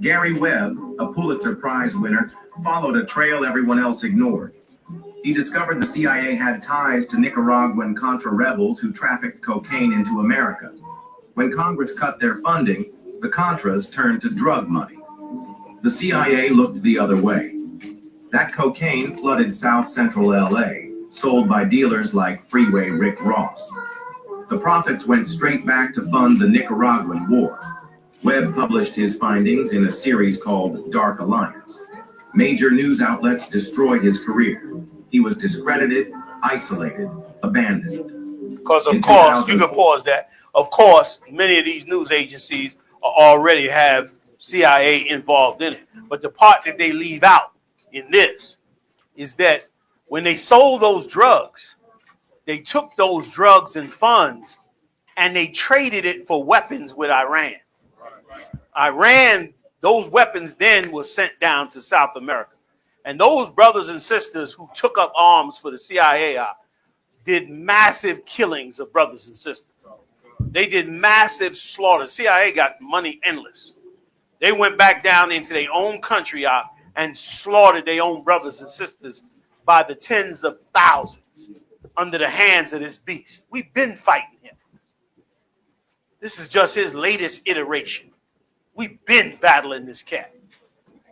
S9: Gary Webb, a Pulitzer Prize winner, followed a trail everyone else ignored. He discovered the CIA had ties to Nicaraguan Contra rebels who trafficked cocaine into America. When Congress cut their funding, the Contras turned to drug money. The CIA looked the other way. That cocaine flooded South Central LA, sold by dealers like Freeway Rick Ross. The profits went straight back to fund the Nicaraguan war. Webb published his findings in a series called Dark Alliance. Major news outlets destroyed his career. He was discredited, isolated, abandoned.
S1: Because, of course, you can pause that. Of course, many of these news agencies already have CIA involved in it. But the part that they leave out in this is that when they sold those drugs, they took those drugs and funds and they traded it for weapons with Iran. Iran, those weapons then were sent down to South America. And those brothers and sisters who took up arms for the CIA did massive killings of brothers and sisters. They did massive slaughter. CIA got money endless. They went back down into their own country and slaughtered their own brothers and sisters by the tens of thousands under the hands of this beast. We've been fighting him. This is just his latest iteration. We've been battling this cat.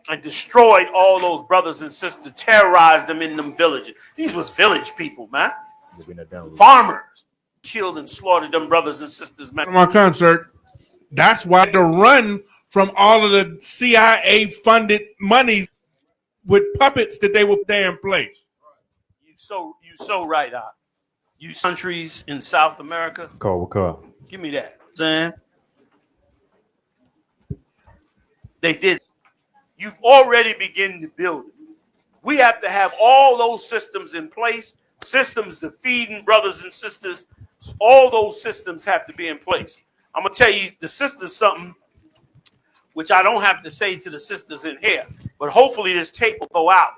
S1: And destroyed all those brothers and sisters, terrorized them in them villages. These was village people, man. Farmers killed and slaughtered them brothers and sisters, man.
S10: My concert. That's why to run from all of the CIA funded money with puppets that they will stay in place.
S1: You so right, you countries in South America. Give me that. Saying they did. You've already begun to build it. We have to have all those systems in place, systems to feeding brothers and sisters. All those systems have to be in place. I'm going to tell you the sisters something which I don't have to say to the sisters in here, but hopefully this tape will go out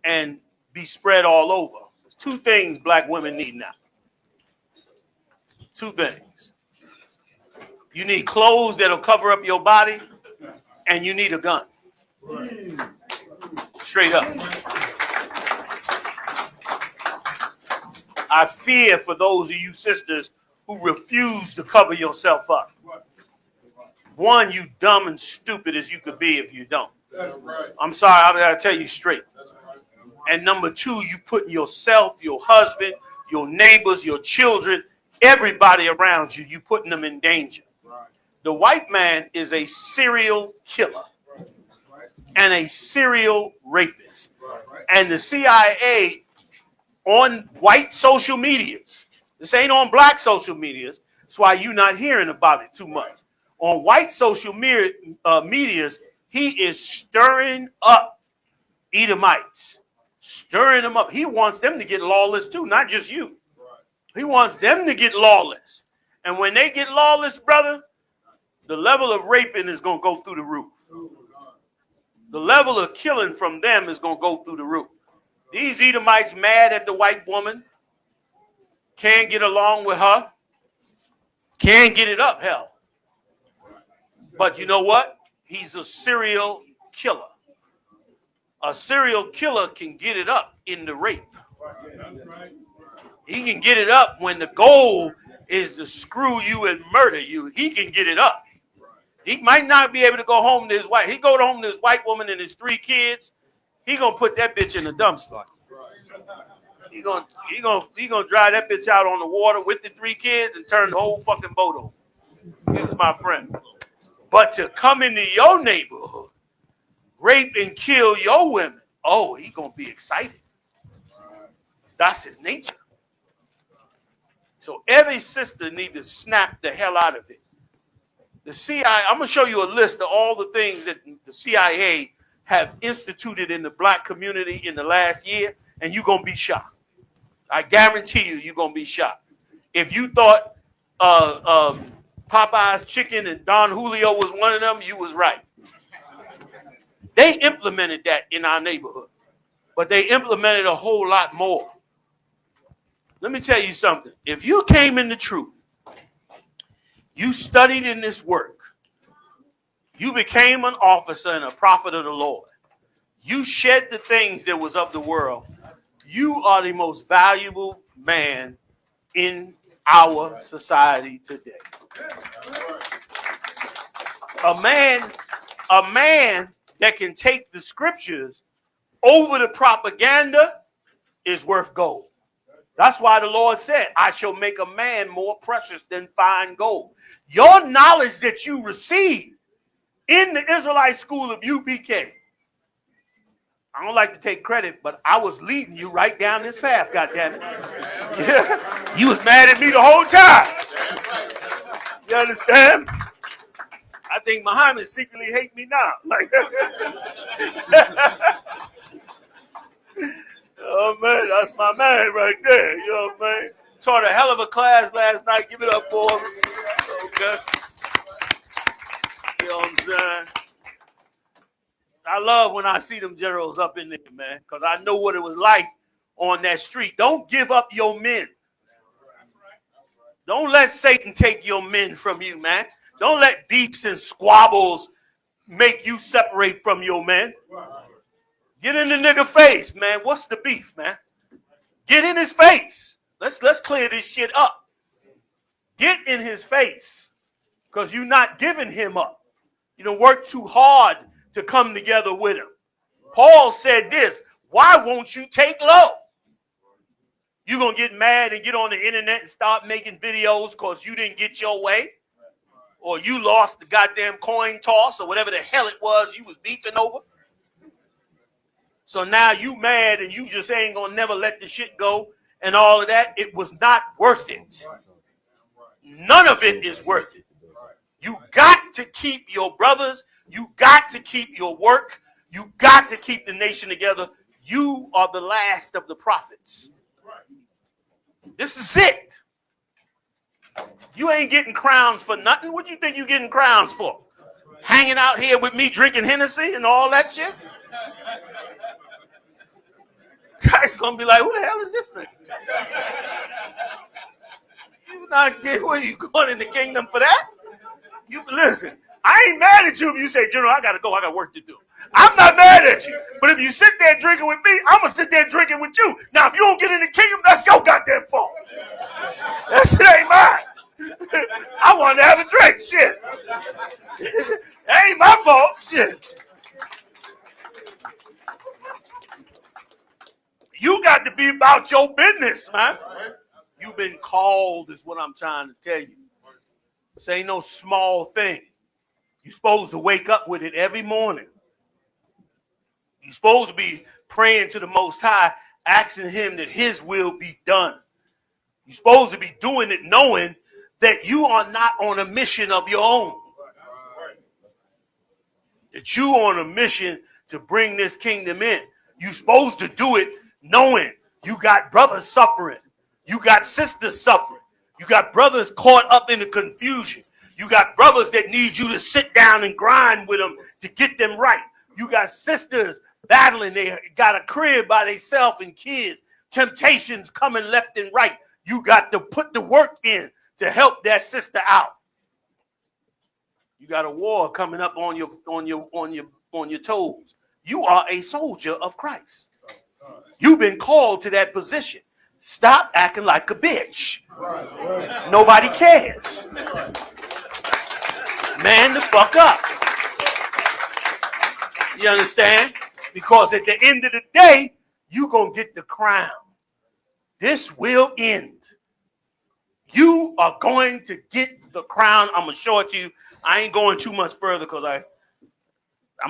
S1: and be spread all over. There's two things black women need now. Two things. You need clothes that'll cover up your body, and you need a gun. Straight up. I fear for those of you sisters who refuse to cover yourself up. One, you dumb and stupid as you could be if you don't. I'm sorry, I gotta tell you straight. And number two, you putting yourself, your husband, your neighbors, your children, everybody around you, you putting them in danger. The white man is a serial killer and a serial rapist. And the CIA on white social medias, this ain't on black social medias, That's why you're not hearing about it too much. On white social medias, he is stirring up Edomites, stirring them up. He wants them to get lawless too, not just you. He wants them to get lawless. And when they get lawless, brother, the level of raping is going to go through the roof. The level of killing from them is going to go through the roof. These Edomites mad at the white woman, can't get along with her, can't get it up, hell. But you know what? He's a serial killer. A serial killer can get it up in the rape. He can get it up when the goal is to screw you and murder you. He can get it up. He might not be able to go home to his wife. He go home to his white woman and his 3 kids. He gonna put that bitch in the dumpster. He gonna drive that bitch out on the water with the 3 kids and turn the whole fucking boat over. He was my friend. But to come into your neighborhood, rape and kill your women, oh, he gonna be excited. That's his nature. So every sister need to snap the hell out of it. The CIA, I'm gonna show you a list of all the things that the CIA have instituted in the black community in the last year, and you're gonna be shocked. I guarantee you're gonna be shocked. If you thought Popeye's Chicken and Don Julio was one of them, you was right. They implemented that in our neighborhood, but they implemented a whole lot more. Let me tell you something. If you came in the truth, you studied in this work, you became an officer and a prophet of the Lord, you shed the things that was of the world, you are the most valuable man in our society today. A man that can take the scriptures over the propaganda is worth gold. That's why the Lord said, I shall make a man more precious than fine gold. Your knowledge that you received in the Israelite school of U.P.K. I don't like to take credit, but I was leading you right down this path, goddammit. Yeah. You was mad at me the whole time. You understand? I think Muhammad secretly hates me now. Like, oh man, that's my man right there. You know what I mean? Taught a hell of a class last night. Give it up for him. Okay. You know what I'm saying? I love when I see them generals up in there, man, because I know what it was like on that street. Don't give up your men. Don't let Satan take your men from you, man. Don't let beefs and squabbles make you separate from your men. Get in the nigga face, man. What's the beef, man? Get in his face. Let's clear this shit up. Get in his face, because you're not giving him up. You don't work too hard to come together with him. Paul said this, why won't you take low? You're going to get mad and get on the internet and start making videos because you didn't get your way, or you lost the goddamn coin toss or whatever the hell it was you was beefing over. So now you mad and you just ain't going to never let the shit go and all of that. It was not worth it. None of it is worth it. You got to keep your brothers. You got to keep your work. You got to keep the nation together. You are the last of the prophets. This is it. You ain't getting crowns for nothing. What you think you getting crowns for? Hanging out here with me drinking Hennessy and all that shit? Guys gonna be like, who the hell is this thing? You not getting where you going in the kingdom for that? You listen, I ain't mad at you if you say, General, I gotta go, I got work to do. I'm not mad at you. But if you sit there drinking with me, I'm gonna sit there drinking with you. Now, if you don't get in the kingdom, that's your goddamn fault. That shit ain't mine. I wanted to have a drink, shit. That ain't my fault, shit. You got to be about your business, man. You've been called is what I'm trying to tell you. This ain't no small thing. You're supposed to wake up with it every morning. You're supposed to be praying to the Most High, asking him that his will be done. You're supposed to be doing it knowing that you are not on a mission of your own. That you on a mission to bring this kingdom in. You're supposed to do it knowing you got brothers suffering. You got sisters suffering. You got brothers caught up in the confusion. You got brothers that need you to sit down and grind with them to get them right. You got sisters battling. They got a crib by themselves and kids. Temptations coming left and right. You got to put the work in to help that sister out. You got a war coming up on your toes. You are a soldier of Christ. You've been called to that position. Stop acting like a bitch. Nobody cares. Man the fuck up. You understand? Because at the end of the day, you're going to get the crown. This will end. You are going to get the crown. I'm going to show it to you. I ain't going too much further because I'm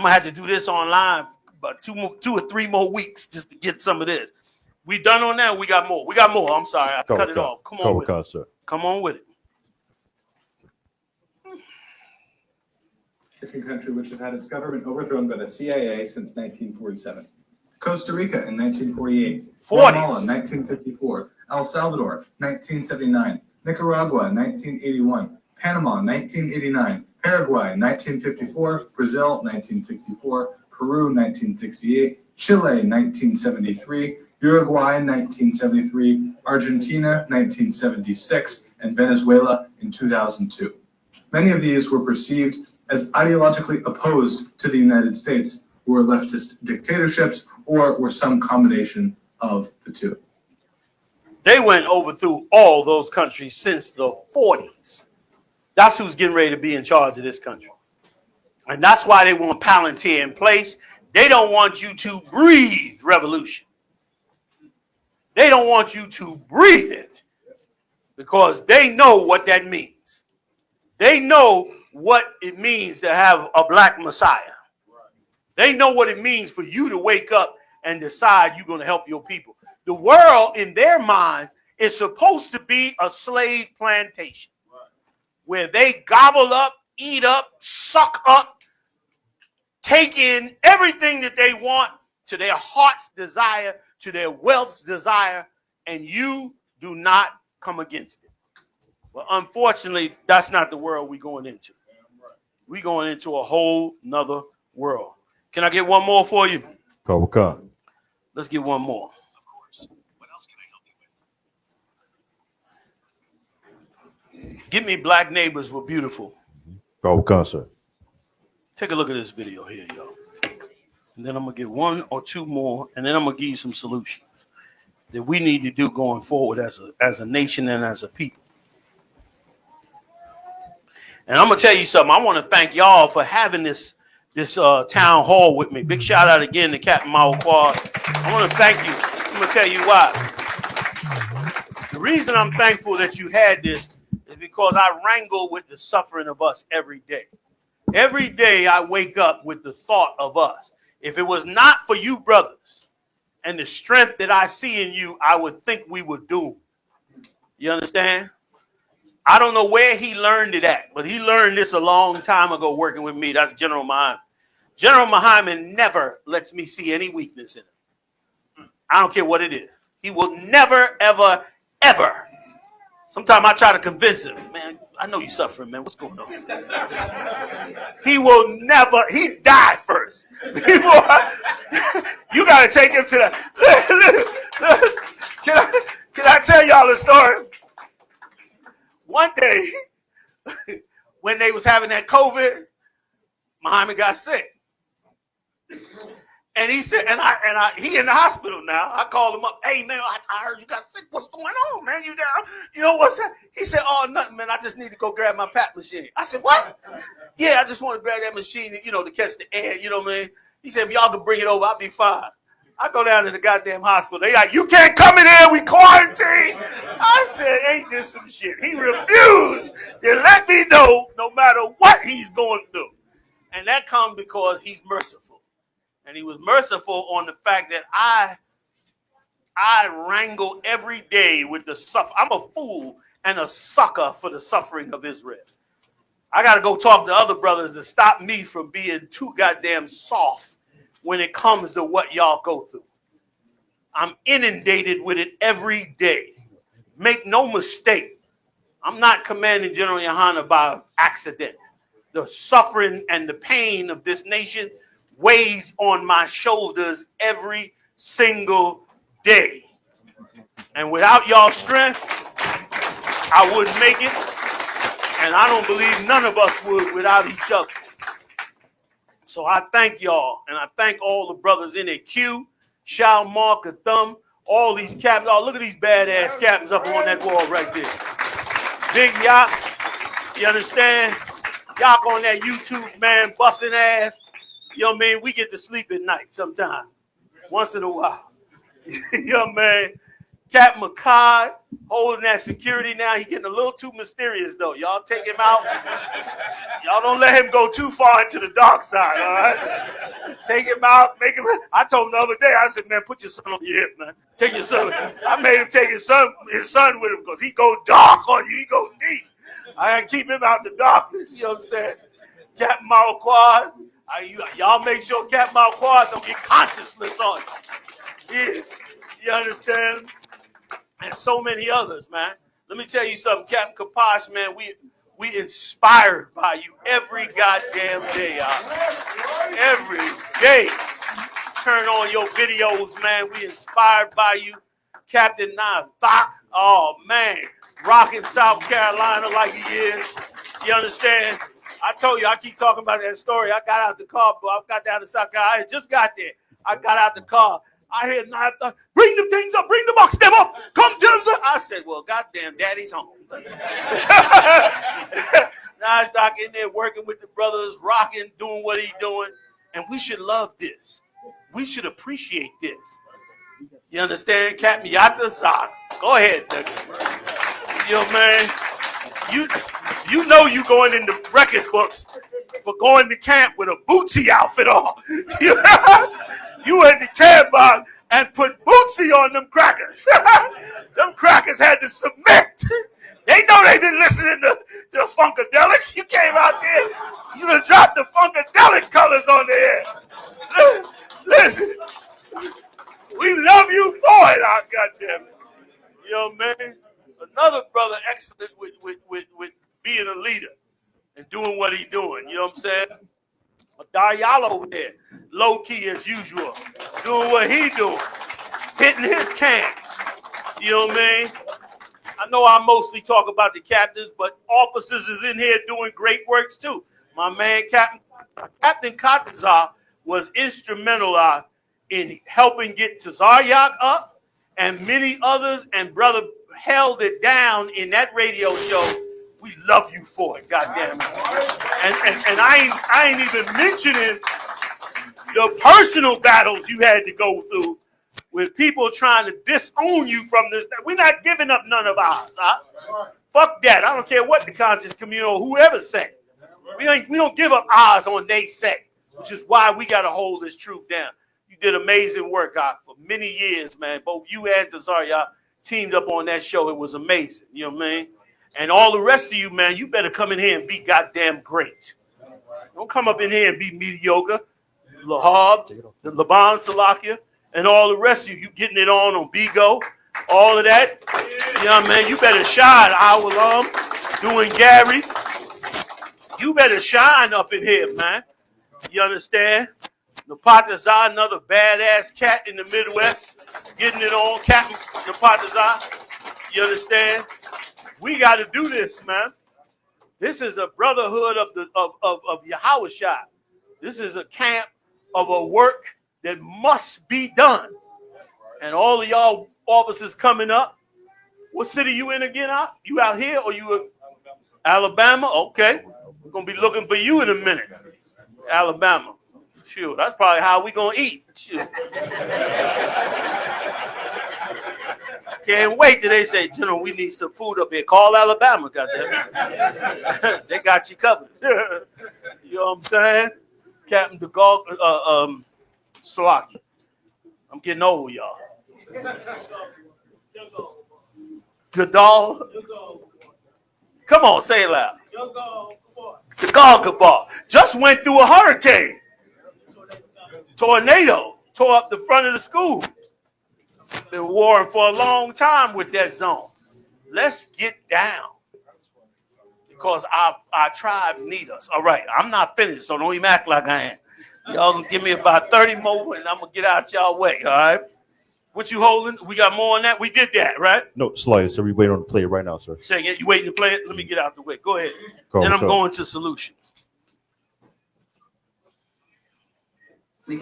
S1: going to have to do this online about 2 or 3 more weeks just to get some of this. We done on that? We got more. We got more. I'm sorry. I cut it off. Come on with it. Sir. Come on with it.
S8: African country which has had its government overthrown by the CIA since 1947. Costa Rica in 1948. Guatemala in 1954. El Salvador, 1979. Nicaragua, 1981. Panama, 1989. Paraguay, 1954. Brazil, 1964. Peru, 1968. Chile, 1973. Uruguay, 1973. Argentina, 1976. And Venezuela in 2002. Many of these were perceived as ideologically opposed to the United States, were leftist dictatorships, or were some combination of the two.
S1: They went overthrew all those countries since the 40s. That's who's getting ready to be in charge of this country. And that's why they want Palantir in place. They don't want you to breathe revolution. They don't want you to breathe it because they know what that means. They know what it means to have a black Messiah. They know what it means for you to wake up and decide you're going to help your people. The world, in their mind, is supposed to be a slave plantation where they gobble up, eat up, suck up, take in everything that they want to their heart's desire, to their wealth's desire, and you do not come against it. But unfortunately, that's not the world we're going into. We're going into a whole nother world. Can I get one more for you? Let's get one more. Of course. What else can I help you with? Give me Black Neighbors Were Beautiful.
S11: Sir.
S1: Take a look at this video here, yo. And then I'm going to get 1 or 2 more, and then I'm going to give you some solutions that we need to do going forward as a nation and as a people. And I'm going to tell you something. I want to thank y'all for having this town hall with me. Big shout out again to Captain Mao Quad. I want to thank you. I'm going to tell you why. The reason I'm thankful that you had this is because I wrangle with the suffering of us every day. Every day I wake up with the thought of us. If it was not for you brothers and the strength that I see in you, I would think we were doomed. You understand? I don't know where he learned it at, but he learned this a long time ago working with me. That's General Muhammad. General Muhammad never lets me see any weakness in him. I don't care what it is. He will never, ever, ever. Sometimes I try to convince him, man, I know you're suffering, man. What's going on? He will never, he died first. You got to take him to the, can I tell y'all a story? One day, when they was having that COVID, Muhammad got sick. And he said, he in the hospital now. I called him up. Hey, man, I heard you got sick. What's going on, man? You down? You know what's that? He said, oh, nothing, man. I just need to go grab my PAP machine. I said, what? Yeah, I just want to grab that machine, to catch the air. You know what I mean? He said, if y'all can bring it over, I'll be fine. I go down to the goddamn hospital. They like, you can't come in here. We quarantine. I said, ain't this some shit? He refused to let me know no matter what he's going through. And that comes because he's merciful. And he was merciful on the fact that I I wrangle every day with the suffer. I'm a fool and a sucker for the suffering of Israel. I got to go talk to other brothers to stop me from being too goddamn soft when it comes to what y'all go through. I'm inundated with it every day. Make no mistake, I'm not commanding General Yahanna by accident. The suffering and the pain of this nation weighs on my shoulders every single day. And without y'all strength, I wouldn't make it. And I don't believe none of us would without each other. So I thank y'all, and I thank all the brothers in it. Q, SHALAM, Thumb, all these captains. Oh, look at these badass captains up on that wall right there. Big Yacht, you understand? Yacht on that YouTube, man, busting ass. You know what I mean? We get to sleep at night sometime, once in a while. You know what I mean? Captain McCod holding that security now. He's getting a little too mysterious, though. Y'all take him out. Y'all don't let him go too far into the dark side, all right? Take him out. Make him. I told him the other day, I said, man, put your son on your hip, man. Take your son. I made him take his son with him because he go dark on you. He go deep. I gotta keep him out the darkness. You know what I'm saying? Captain Malquad. Y'all make sure Captain Malquad don't get consciousness on you. Yeah. You understand? And so many others, man. Let me tell you something, Captain Kaposh, man, we inspired by you every goddamn day, every day. Turn on your videos, man. We inspired by you. Captain Thok, oh, man. Rocking South Carolina like he is. You understand? I told you, I keep talking about that story. I got out the car, but I got down to South Carolina. I just got there. I got out the car. I heard Thok, bring the things up, bring the box, step up, come to them. I said, well, goddamn, daddy's home. Thok in there working with the brothers, rocking, doing what he's doing. And we should love this. We should appreciate this. You understand? Captain Yatta Zah. Go ahead, nigga. You know, man. You know you going in the record books for going to camp with a Bootsy outfit on. You went to camp and put Bootsy on them crackers. Them crackers had to submit. They know they've been listening to Funkadelic. You came out there, you done dropped the Funkadelic colors on there. Listen, we love you for it, goddamn it. You know, man. Another brother excellent with being a leader and doing what he's doing. You know what I'm saying? Daryal over there, low key as usual, doing what he doing, hitting his cans. You know what I mean? I know I mostly talk about the captains, but officers is in here doing great works too. My man, Captain Katazar was instrumental in helping get Tazaryak up and many others, and brother held it down in that radio show. We love you for it, goddamn it. And I ain't even mentioning the personal battles you had to go through with people trying to disown you from this. We're not giving up none of ours, huh? Fuck that. I don't care what the conscious community or whoever say. We don't give up ours on they say, which is why we got to hold this truth down. You did amazing work, for many years, man. Both you and Tazar, y'all teamed up on that show. It was amazing. You know what I mean? And all the rest of you, man, you better come in here and be goddamn great. Don't come up in here and be mediocre. Lahab, the Laban Salakia, and all the rest of you getting it on Bigo, all of that. You know what I mean? You better shine, Awalam, doing Gary. You better shine up in here, man. You understand? Napatazah, another badass cat in the Midwest, getting it on. Captain Napatazah, you understand? We got to do this, man. This is a brotherhood of Yahushua. This is a camp of a work that must be done. And all of y'all officers coming up. What city you in again? You out here or you in Alabama? Okay. We're going to be looking for you in a minute. Alabama. Sure. That's probably how we going to eat. Sure. Can't wait till they say, General, we need some food up here. Call Alabama, goddamn. They got you covered. You know what I'm saying? Captain DeGaul, Salaki. I'm getting old, y'all. Gadal. Come on, say it loud. The Golgotha just went through a hurricane. Tornado tore up the front of the school. Been warring for a long time with that zone. Let's get down. Because our tribes need us. All right, I'm not finished, so don't even act like I am. Y'all gonna give me about 30 more and I'm gonna get out y'all way, all right? What you holding? We got more on that? We did that, right?
S11: No, Slayer, sir. We waiting on the play right now, sir.
S1: Say it. You waiting to play it? Let me get out the way. Go ahead.
S11: Then
S1: I'm going to solutions.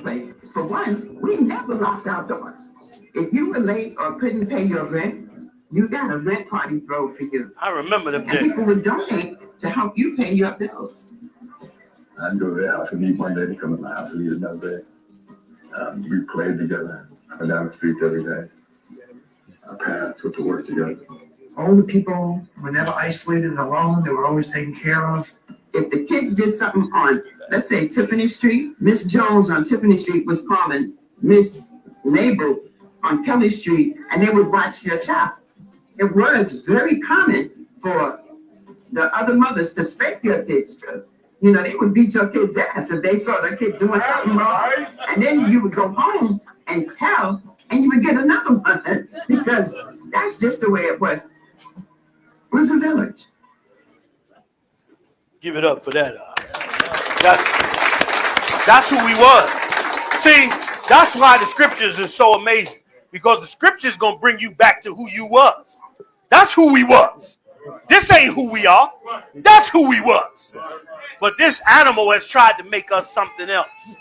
S12: Place. For one, we never locked our doors. If you were late or couldn't pay your rent, you got a rent party thrown for you.
S1: I remember them
S12: and
S1: days.
S12: People would donate to help you pay your bills.
S13: I'd go to the house and need one day to come to my house and eat another day. We played together down the street every day. Our parents went to work together.
S12: Older people were never isolated and alone. They were always taken care of. If the kids did something on, let's say, Tiffany Street, Miss Jones on Tiffany Street was calling Miss Mabel on Kelly Street, and they would watch their child. It was very common for the other mothers to spank their kids too. You know, they would beat your kid's ass if they saw their kid doing something wrong. And then you would go home and tell, and you would get another one because that's just the way it was. It was a village.
S1: Give it up for that. That's who we was. See, that's why the scriptures is so amazing. Because the scriptures going to bring you back to who you was. That's who we was. This ain't who we are. That's who we was. But this animal has tried to make us something else.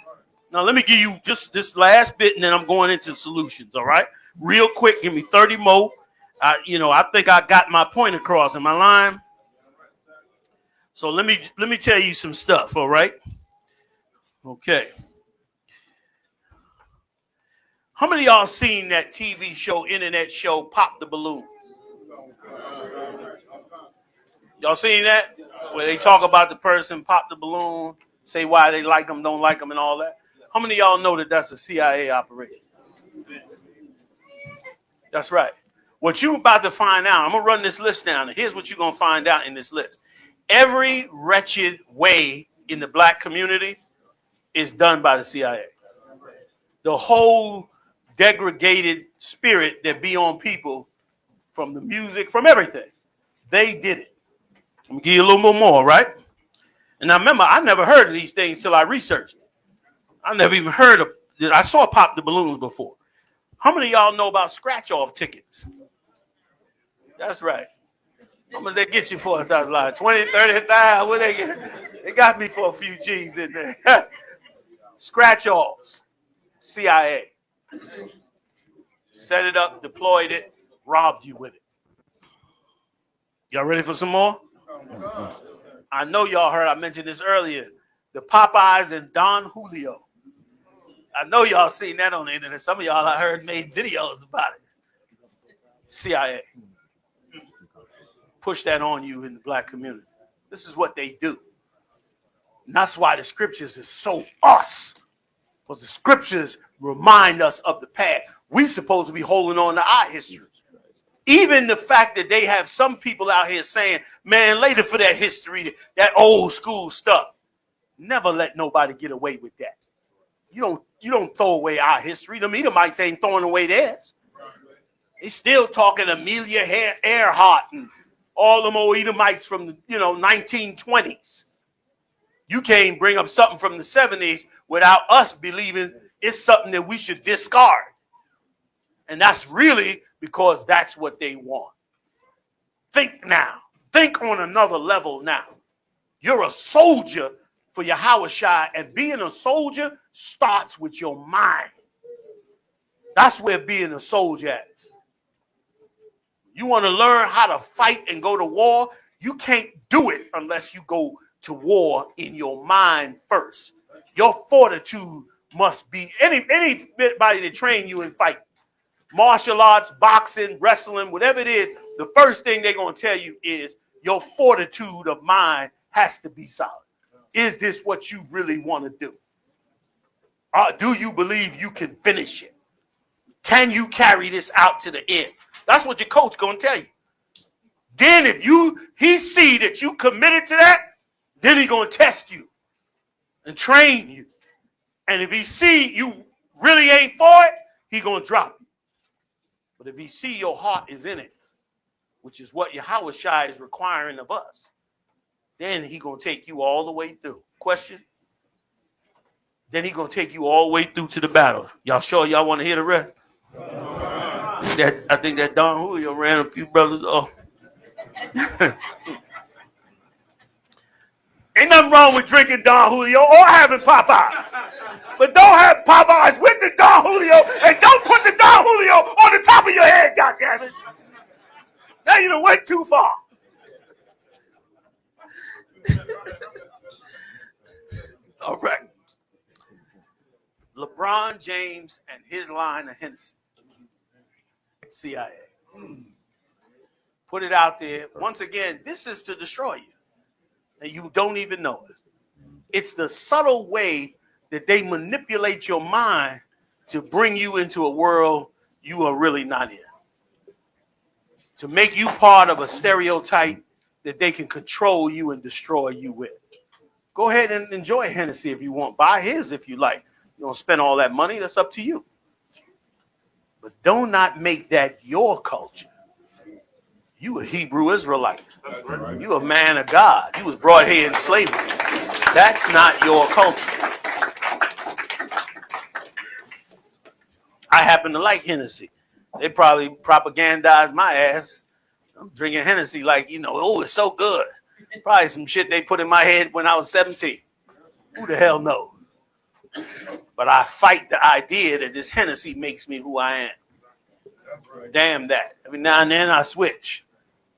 S1: Now, let me give you just this last bit, and then I'm going into solutions, all right? Real quick, give me 30 more. I think I got my point across. Am I lying? So let me tell you some stuff, all right? Okay. How many of y'all seen that TV show, internet show, Pop the Balloon? Y'all seen that? Where they talk about the person, pop the balloon, say why they like them, don't like them, and all that. How many of y'all know that that's a CIA operation? That's right. What you about to find out, I'm going to run this list down, and here's what you're going to find out in this list. Every wretched way in the black community is done by the CIA. The whole degraded spirit that be on people, from the music, from everything, they did it. I'm going to give you a little more, right? And now remember, I never heard of these things till I researched it. I never even heard of it. I saw Pop the Balloons before. How many of y'all know about scratch-off tickets? That's right. How much they get you for? I was like 20, 30,000. What they get? They got me for a few G's in there. Scratch-offs. CIA. Set it up, deployed it, robbed you with it. Y'all ready for some more? I know y'all heard, I mentioned this earlier, the Popeyes and Don Julio. I know y'all seen that on the internet. Some of y'all I heard made videos about it. CIA. Push that on you in the black community. This is what they do. And that's why the scriptures is so us. Because the scriptures remind us of the past. We supposed to be holding on to our history. Even the fact that they have some people out here saying, man, later for that history, that old school stuff. Never let nobody get away with that. You don't throw away our history. The Edomites ain't throwing away theirs. They still talking Amelia Earhart and all them old Edomites from the 1920s. You can't bring up something from the 70s without us believing it's something that we should discard. And that's really because that's what they want. Think now. Think on another level now. You're a soldier for Yahushua, and being a soldier starts with your mind. That's where being a soldier at. You want to learn how to fight and go to war? You can't do it unless you go to war in your mind first. Your fortitude must be, anybody that train you in fight, martial arts, boxing, wrestling, whatever it is, the first thing they're going to tell you is your fortitude of mind has to be solid. Is this what you really want to do? Do you believe you can finish it? Can you carry this out to the end? That's what your coach gonna tell you. Then if he see that you committed to that, then he gonna test you and train you. And if he see you really ain't for it, he gonna drop you. But if he see your heart is in it, which is what Yahushua is requiring of us, then he gonna take you all the way through. Question? Then he gonna take you all the way through to the battle. Y'all sure y'all want to hear the rest? I think that Don Julio ran a few brothers off. Ain't nothing wrong with drinking Don Julio or having Popeye. But don't have Popeyes with the Don Julio, and don't put the Don Julio on the top of your head, goddammit. Now you done went too far. All right. LeBron James and his line of Hennessy. CIA. Put it out there. Once again, this is to destroy you. And you don't even know it. It's the subtle way that they manipulate your mind to bring you into a world you are really not in. To make you part of a stereotype that they can control you and destroy you with. Go ahead and enjoy Hennessy if you want. Buy his if you like. You don't spend all that money. That's up to you. But do not make that your culture. You a Hebrew Israelite. Right. You a man of God. You was brought here in slavery. That's not your culture. I happen to like Hennessy. They probably propagandized my ass. I'm drinking Hennessy like, oh, it's so good. Probably some shit they put in my head when I was 17. Who the hell knows? But I fight the idea that this Hennessy makes me who I am. Damn that. Every now and then I switch.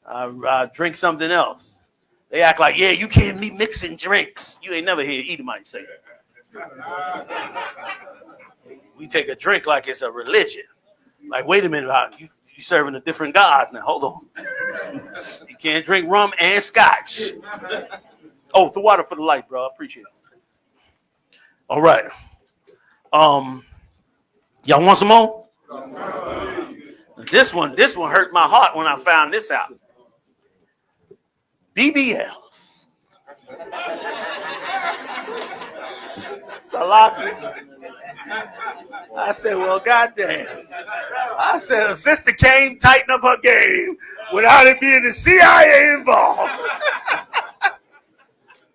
S1: I drink something else. They act like, yeah, you can't be mixing drinks. You ain't never hear Edomite say that. We take a drink like it's a religion. Like, wait a minute, you serving a different God now. Hold on. You can't drink rum and scotch. Oh, the water for the light, bro. I appreciate it. All right. Y'all want some more? This one hurt my heart when I found this out. BBLs. Salaki. I said, well, goddamn. I said, a sister came, tighten up her game without it being the CIA involved.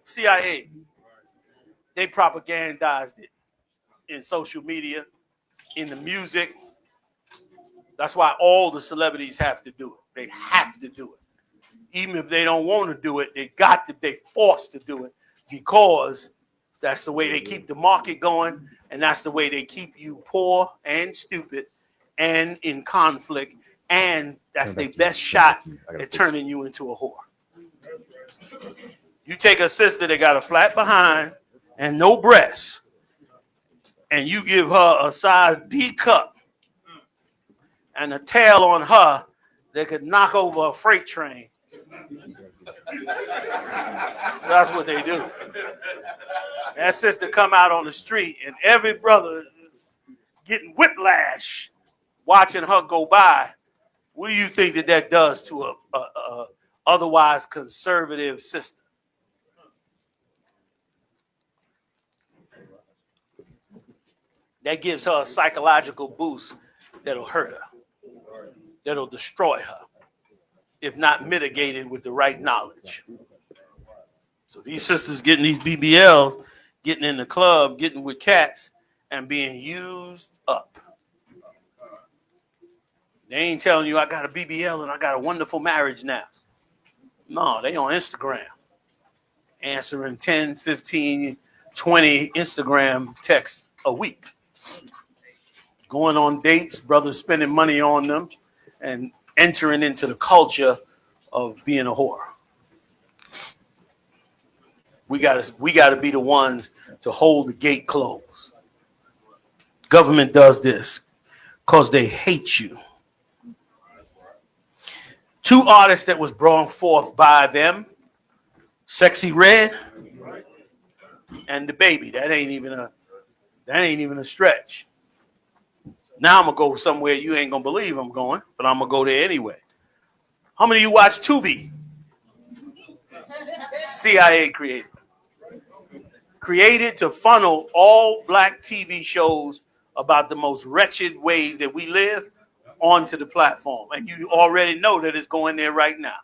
S1: CIA. They propagandized it in social media, in the music. That's why all the celebrities have to do it. They have to do it. Even if they don't want to do it, they're forced to do it because that's the way they keep the market going, and that's the way they keep you poor and stupid and in conflict, and that's their best shot at turning you into a whore. You take a sister that got a flat behind and no breasts, and you give her a size D cup and a tail on her that could knock over a freight train. That's what they do. That sister come out on the street and every brother is getting whiplash watching her go by. What do you think that does to a otherwise conservative sister? That gives her a psychological boost that'll hurt her, that'll destroy her, if not mitigated with the right knowledge. So these sisters getting these BBLs, getting in the club, getting with cats, and being used up. They ain't telling you I got a BBL and I got a wonderful marriage now. No, they on Instagram. Answering 10, 15, 20 Instagram texts a week. Going on dates, brothers spending money on them, and entering into the culture of being a whore. We gotta be the ones to hold the gate closed. Government does this because they hate you. 2 artists that was brought forth by them, Sexy Red and the Baby. That ain't even a stretch. Now I'm going to go somewhere you ain't going to believe I'm going, but I'm going to go there anyway. How many of you watch Tubi? CIA created. Created to funnel all black TV shows about the most wretched ways that we live onto the platform. And you already know that it's going there right now.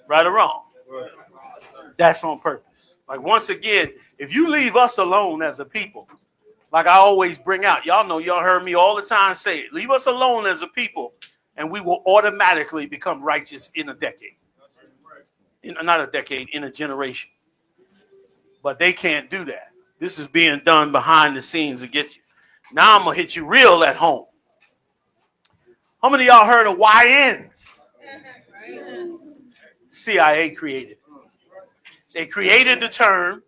S1: Right or wrong? That's on purpose. Like, once again, if you leave us alone as a people, like I always bring out, y'all know, y'all heard me all the time say it, leave us alone as a people, and we will automatically become righteous in a decade. Not a decade, in a generation. But they can't do that. This is being done behind the scenes to get you. Now I'm going to hit you real at home. How many of y'all heard of YNs? CIA created it. They created the term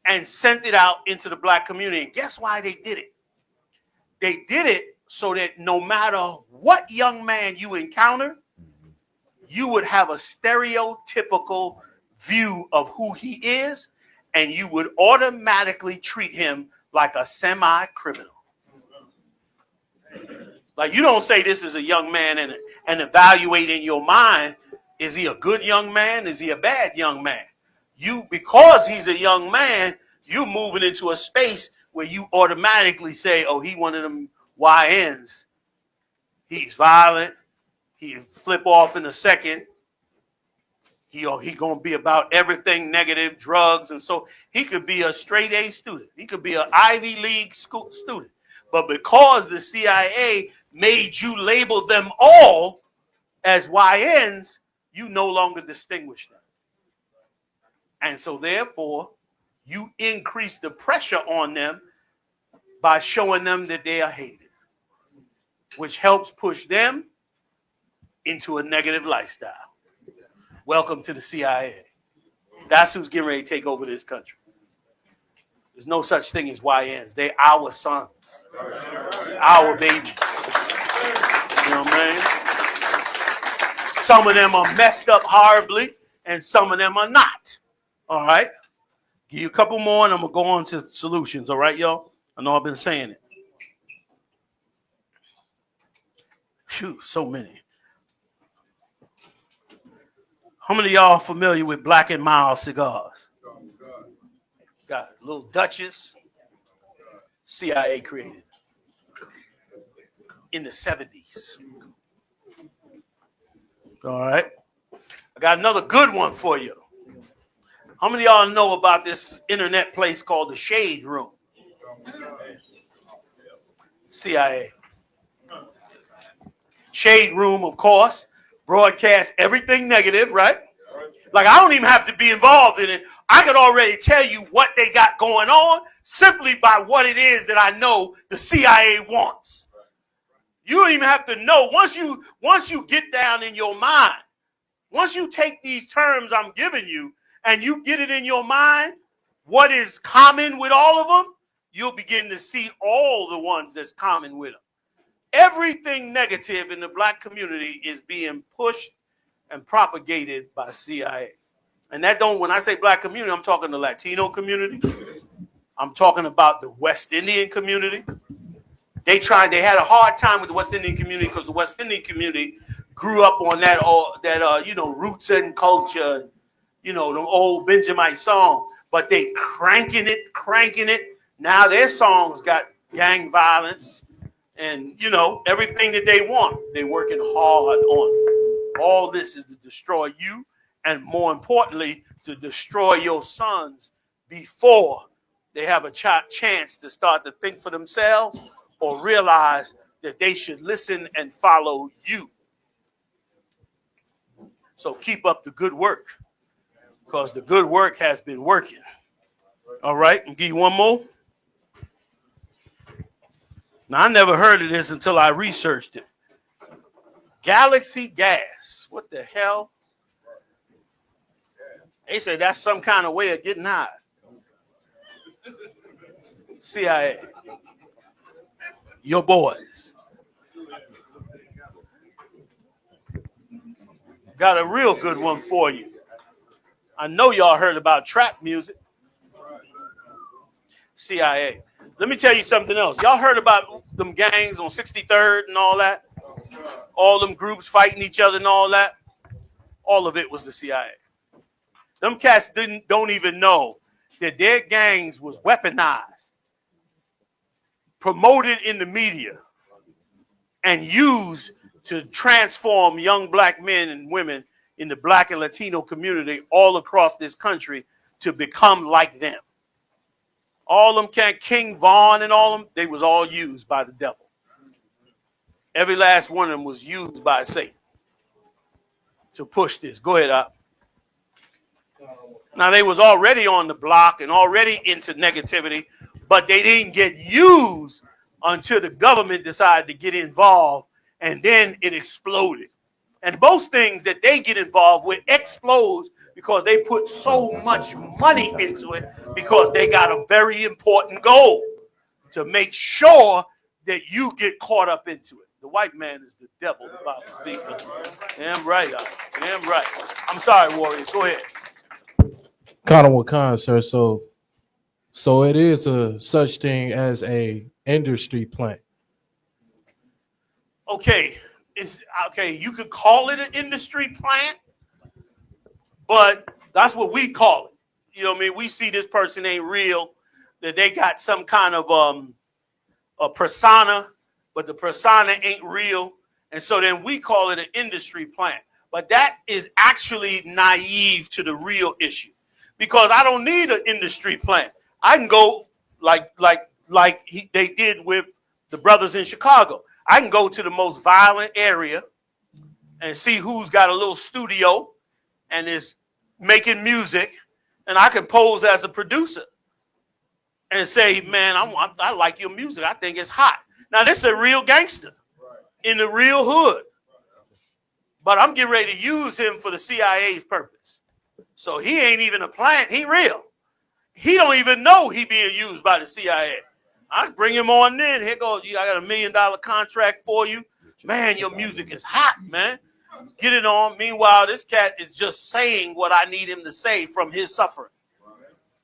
S1: and sent it out into the black community. And guess why they did it? They did it so that no matter what young man you encounter, you would have a stereotypical view of who he is, and you would automatically treat him like a semi-criminal. Like, you don't say this is a young man and evaluate in your mind, is he a good young man? Is he a bad young man? Because he's a young man, you're moving into a space where you automatically say, oh, he one of them YNs. He's violent. He flip off in a second. He gonna be about everything negative, drugs, and so he could be a straight A student. He could be an Ivy League school student. But because the CIA made you label them all as YNs, you no longer distinguish them. And so therefore, you increase the pressure on them by showing them that they are hated, which helps push them into a negative lifestyle. Welcome to the CIA. That's who's getting ready to take over this country. There's no such thing as YNs. They're our sons, our babies. You know what I mean? Some of them are messed up horribly, and some of them are not. All right? Give you a couple more, and I'm going to go on to solutions. All right, y'all? I know I've been saying it. Phew, so many. How many of y'all are familiar with Black and Mild cigars? Got a little Duchess. CIA created in the 70s. All right. I got another good one for you. How many of y'all know about this internet place called the Shade Room? CIA. Shade Room, of course, broadcast everything negative, right? Like, I don't even have to be involved in it. I could already tell you what they got going on simply by what it is that I know the CIA wants. You don't even have to know. Once you get down in your mind, once you take these terms I'm giving you and you get it in your mind, what is common with all of them, you'll begin to see all the ones that's common with them. Everything negative in the black community is being pushed and propagated by CIA. And that don't, when I say black community, I'm talking the Latino community. I'm talking about the West Indian community. They had a hard time with the West Indian community because the West Indian community grew up on that roots and culture, the old Benjamite song. But they cranking it. Now their songs got gang violence and, everything that they want. They're working hard on it. All this is to destroy you, and more importantly, to destroy your sons before they have a chance to start to think for themselves or realize that they should listen and follow you. So keep up the good work, because the good work has been working. All right, and give you one more. Now, I never heard of this until I researched it. Galaxy gas. What the hell? They say that's some kind of way of getting high. CIA. Your boys. Got a real good one for you. I know y'all heard about trap music. CIA. Let me tell you something else. Y'all heard about them gangs on 63rd and all that? All them groups fighting each other and all that? All of it was the CIA. Them cats don't even know that their gangs was weaponized, promoted in the media, and used to transform young black men and women in the black and Latino community all across this country to become like them. All them King Vaughn and all them, they was all used by the devil. Every last one of them was used by Satan to push this. Go ahead, Op. Now, they was already on the block and already into negativity, but they didn't get used until the government decided to get involved, and then it exploded. And most things that they get involved with explodes because they put so much money into it because they got a very important goal to make sure that you get caught up into it. The white man is the devil, the Bible speaks. Damn right. Damn right. I'm sorry, Warriors. Go ahead.
S14: Kind with Khan, sir. So it is a such thing as a industry plant.
S1: Okay, you could call it an industry plant, but that's what we call it. You know what I mean? We see this person ain't real, that they got some kind of a persona, but the persona ain't real. And so then we call it an industry plant. But that is actually naive to the real issue, because I don't need an industry plant. I can go like they did with the brothers in Chicago. I can go to the most violent area and see who's got a little studio and is making music, and I can pose as a producer and say, man, I like your music. I think it's hot. Now, this is a real gangster in the real hood, but I'm getting ready to use him for the CIA's purpose. So he ain't even a plant. He real. He don't even know he being used by the CIA. I bring him on in. Here goes, I got $1 million contract for you. Man, your music is hot, man. Get it on. Meanwhile, this cat is just saying what I need him to say from his suffering.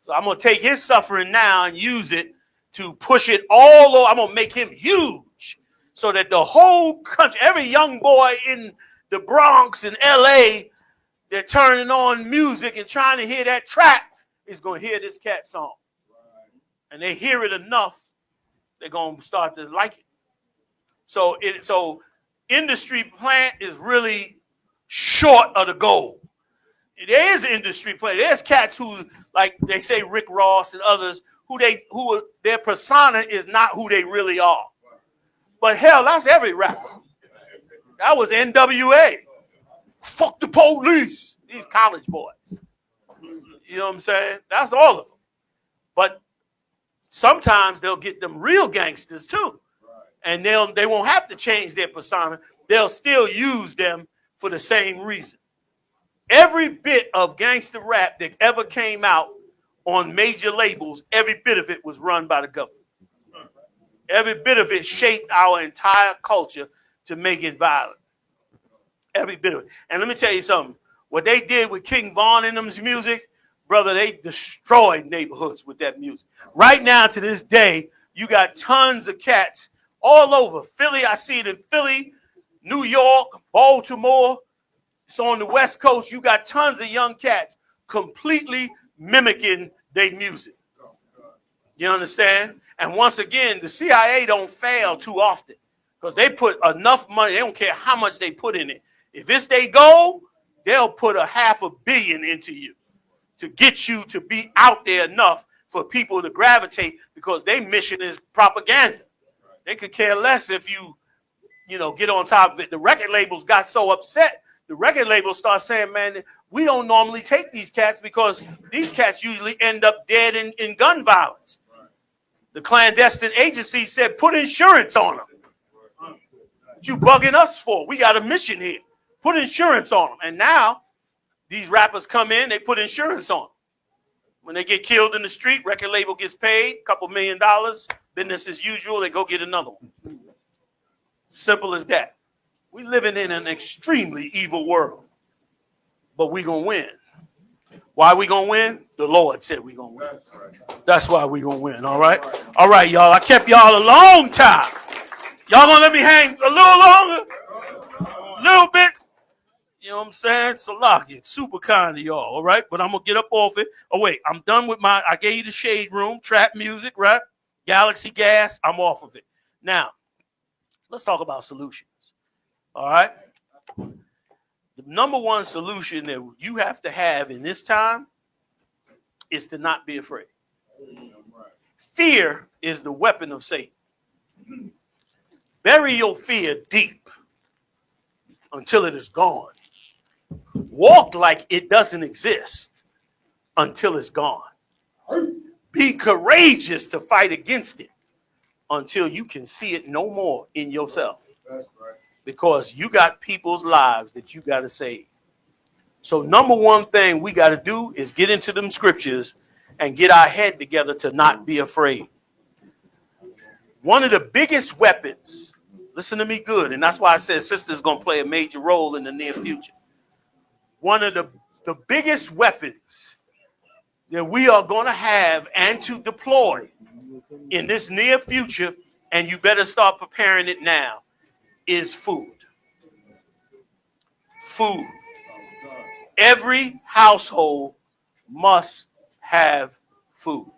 S1: So I'm going to take his suffering now and use it to push it all over. I'm going to make him huge so that the whole country, every young boy in the Bronx and L.A., they're turning on music and trying to hear that track is going to hear this cat song. And they hear it enough, they're going to start to like it. So industry plant is really short of the goal. There is an industry plant. There's cats who, like they say Rick Ross and others, who their persona is not who they really are. But hell, that's every rapper. That was NWA. Fuck the police. These college boys. You know what I'm saying? That's all of them. But sometimes they'll get them real gangsters too. And they won't have to change their persona. They'll still use them for the same reason. Every bit of gangster rap that ever came out on major labels, every bit of it was run by the government. Every bit of it shaped our entire culture to make it violent. Every bit of it. And let me tell you something. What they did with King Vaughn and them's music, brother, they destroyed neighborhoods with that music. Right now, to this day, you got tons of cats all over. Philly, I see it in Philly, New York, Baltimore. So on the West Coast, you got tons of young cats completely mimicking their music. You understand? And once again, the CIA don't fail too often because they put enough money. They don't care how much they put in it. If it's their goal, they'll put $500 million into you to get you to be out there enough for people to gravitate, because their mission is propaganda. They could care less if you get on top of it. The record labels got so upset. The record labels start saying, man, we don't normally take these cats because these cats usually end up dead in gun violence. The clandestine agency said, put insurance on them. What you bugging us for? We got a mission here. Put insurance on them. And now these rappers come in, they put insurance on them. When they get killed in the street, record label gets paid, a couple $1 million, business as usual, they go get another one. Simple as that. We're living in an extremely evil world, but we're going to win. Why we gonna win? The Lord said we gonna win. That's why we gonna win. All right. All right, y'all. I kept y'all a long time. Y'all gonna let me hang a little longer? A little bit? You know what I'm saying? Salaki, super kind of y'all, all right? But I'm going to get up off it. Oh, wait, I'm done with I gave you the shade room, trap music, right? Galaxy gas, I'm off of it. Now, let's talk about solutions, all right? The number one solution that you have to have in this time is to not be afraid. Fear is the weapon of Satan. Bury your fear deep until it is gone. Walk like it doesn't exist until it's gone. Be courageous to fight against it until you can see it no more in yourself. Because you got people's lives that you got to save. So number one thing we got to do is get into them scriptures and get our head together to not be afraid. One of the biggest weapons, listen to me good, and that's why I said sister's going to play a major role in the near future. One of the biggest weapons that we are going to have and to deploy in this near future, and you better start preparing it now, is food. Food. Every household must have food.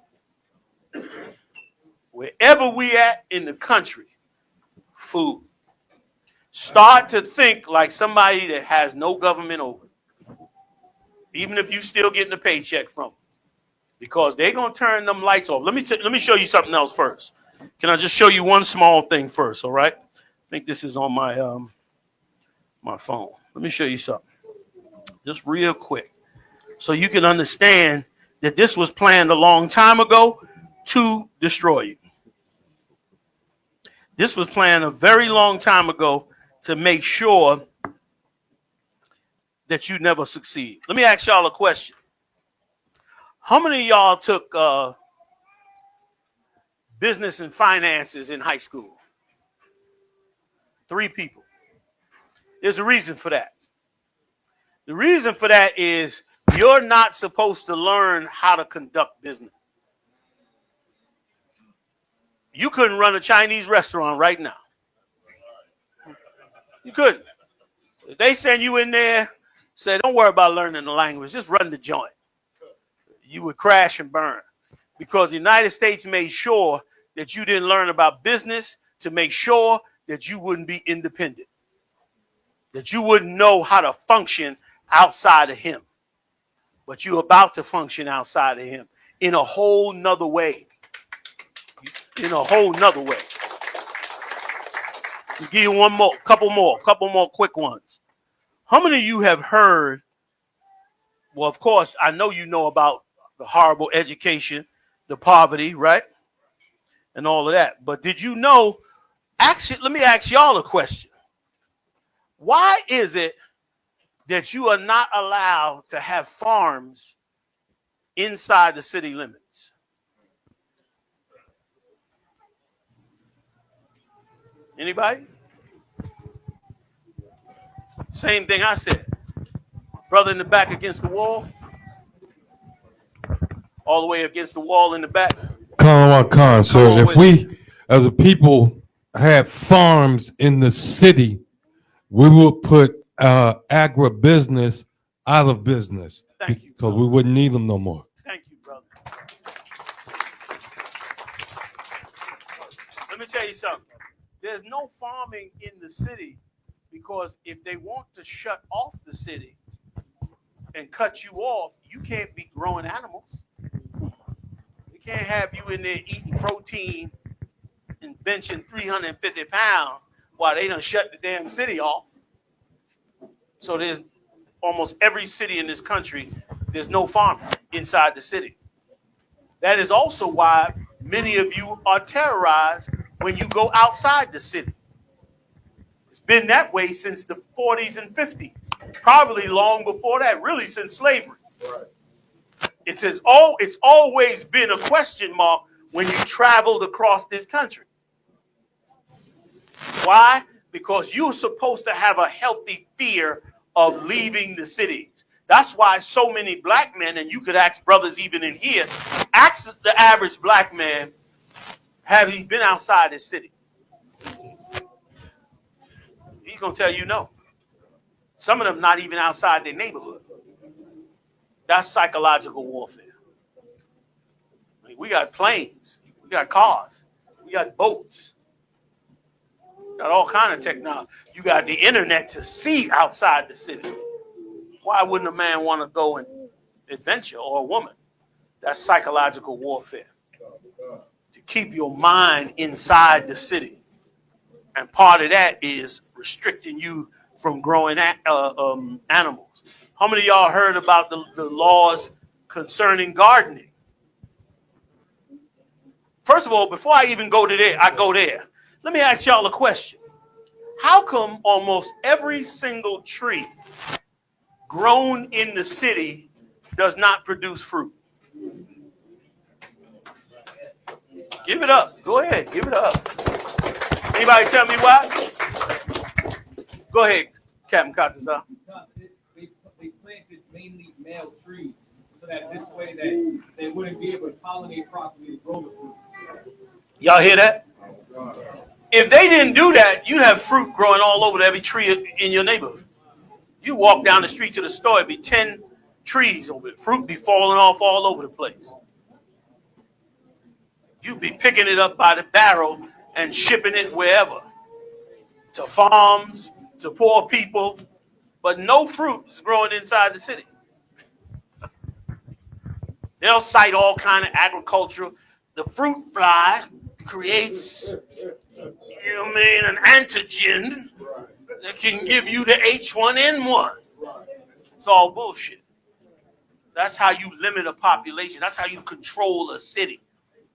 S1: Wherever we at in the country, food. Start to think like somebody that has no government over. Even if you still getting a paycheck from them. Because they're going to turn them lights off. Let me show you something else first. Can I just show you one small thing first, all right? I think this is on my my phone. Let me show you something. Just real quick. So you can understand that this was planned a long time ago to destroy you. This was planned a very long time ago to make sure that you never succeed. Let me ask y'all a question. How many of y'all took business and finances in high school? 3 people. There's a reason for that. The reason for that is you're not supposed to learn how to conduct business. You couldn't run a Chinese restaurant right now. You couldn't. If they send you in there, say, don't worry about learning the language, just run the joint. You would crash and burn. Because the United States made sure that you didn't learn about business to make sure that you wouldn't be independent. That you wouldn't know how to function outside of him. But you're about to function outside of him in a whole nother way. In a whole nother way. I'll give you one more, couple more quick ones. How many of you have heard, well, of course, I know you know about the horrible education, the poverty, right? And all of that. But did you know, actually, let me ask y'all a question. Why is it that you are not allowed to have farms inside the city limits? Anybody? Same thing I said. Brother in the back against the wall. All the way against the wall in the back.
S14: Khan, sir. If we, as a people, had farms in the city, we would put agribusiness out of business.
S1: Thank you,
S14: because we wouldn't need them no more.
S1: Thank you, brother. Let me tell you something. There's no farming in the city because if they want to shut off the city and cut you off, you can't be growing animals. You can't have you in there eating protein and benching 350 pounds while they done shut the damn city off. So there's almost every city in this country, there's no farming inside the city. That is also why many of you are terrorized when you go outside the city. It's been that way since the 40s and 50s, probably long before that, really since slavery. It's always been a question mark when you traveled across this country. Why? Because you're supposed to have a healthy fear of leaving the cities. That's why so many black men, and you could ask brothers even in here, ask the average black man, have he been outside his city? He's going to tell you no. Some of them not even outside their neighborhood. That's psychological warfare. I mean, we got planes, we got cars, we got boats, we got all kind of technology. You got the internet to see outside the city. Why wouldn't a man want to go and adventure, or a woman? That's psychological warfare. To keep your mind inside the city. And part of that is restricting you from growing animals. How many of y'all heard about the laws concerning gardening? First of all, before I even go to there, let me ask y'all a question. How come almost every single tree grown in the city does not produce fruit? Give it up. Go ahead. Give it up. Anybody tell me why? Go ahead, Captain Katazar.
S15: They planted mainly male trees so that this way that they wouldn't be able to pollinate properly and grow the fruit.
S1: Y'all hear that? If they didn't do that, you'd have fruit growing all over every tree in your neighborhood. You walk down the street to the store, it'd be 10 trees over it. Fruit be falling off all over the place. You'd be picking it up by the barrel and shipping it wherever. To farms, to poor people. But no fruit is growing inside the city. They'll cite all kind of agricultural. The fruit fly creates, an antigen that can give you the H1N1. It's all bullshit. That's how you limit a population. That's how you control a city.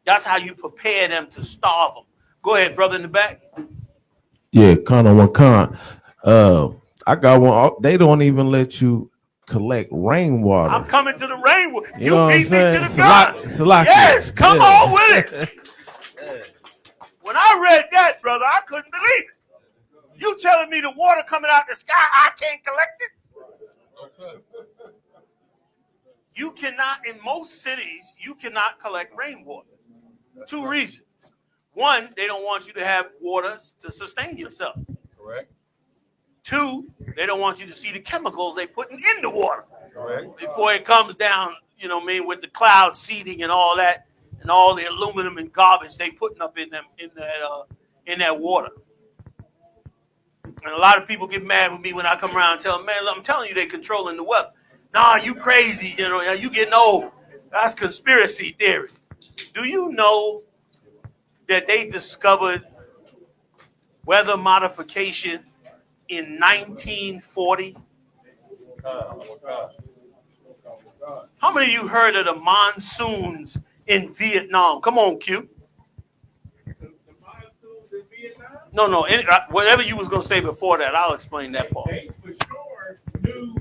S1: That's how you prepare them to starve them. Go ahead, brother in the back.
S16: Yeah, Connor Wakan. I got one. They don't even let you collect rainwater.
S1: I'm coming to the rainwater. You
S16: know
S1: beat me to the gun. Yes, come on with it. When I read that, brother, I couldn't believe it. You telling me the water coming out the sky, I can't collect it? You cannot, in most cities, you cannot collect rainwater. 2 reasons. One, they don't want you to have water to sustain yourself.
S3: Correct.
S1: 2, they don't want you to see the chemicals they putting in the water.
S3: Correct.
S1: Before it comes down, with the cloud seeding and all that, and all the aluminum and garbage they putting up in that water. And a lot of people get mad with me when I come around and tell them, man, I'm telling you, they controlling the weather. Nah, you crazy, you getting old. That's conspiracy theory. Do you know that they discovered weather modification in 1940? How many of you heard of the monsoons in Vietnam? Come on, Q. No. Whatever you was going to say before that, I'll explain that part.
S10: They for sure knew,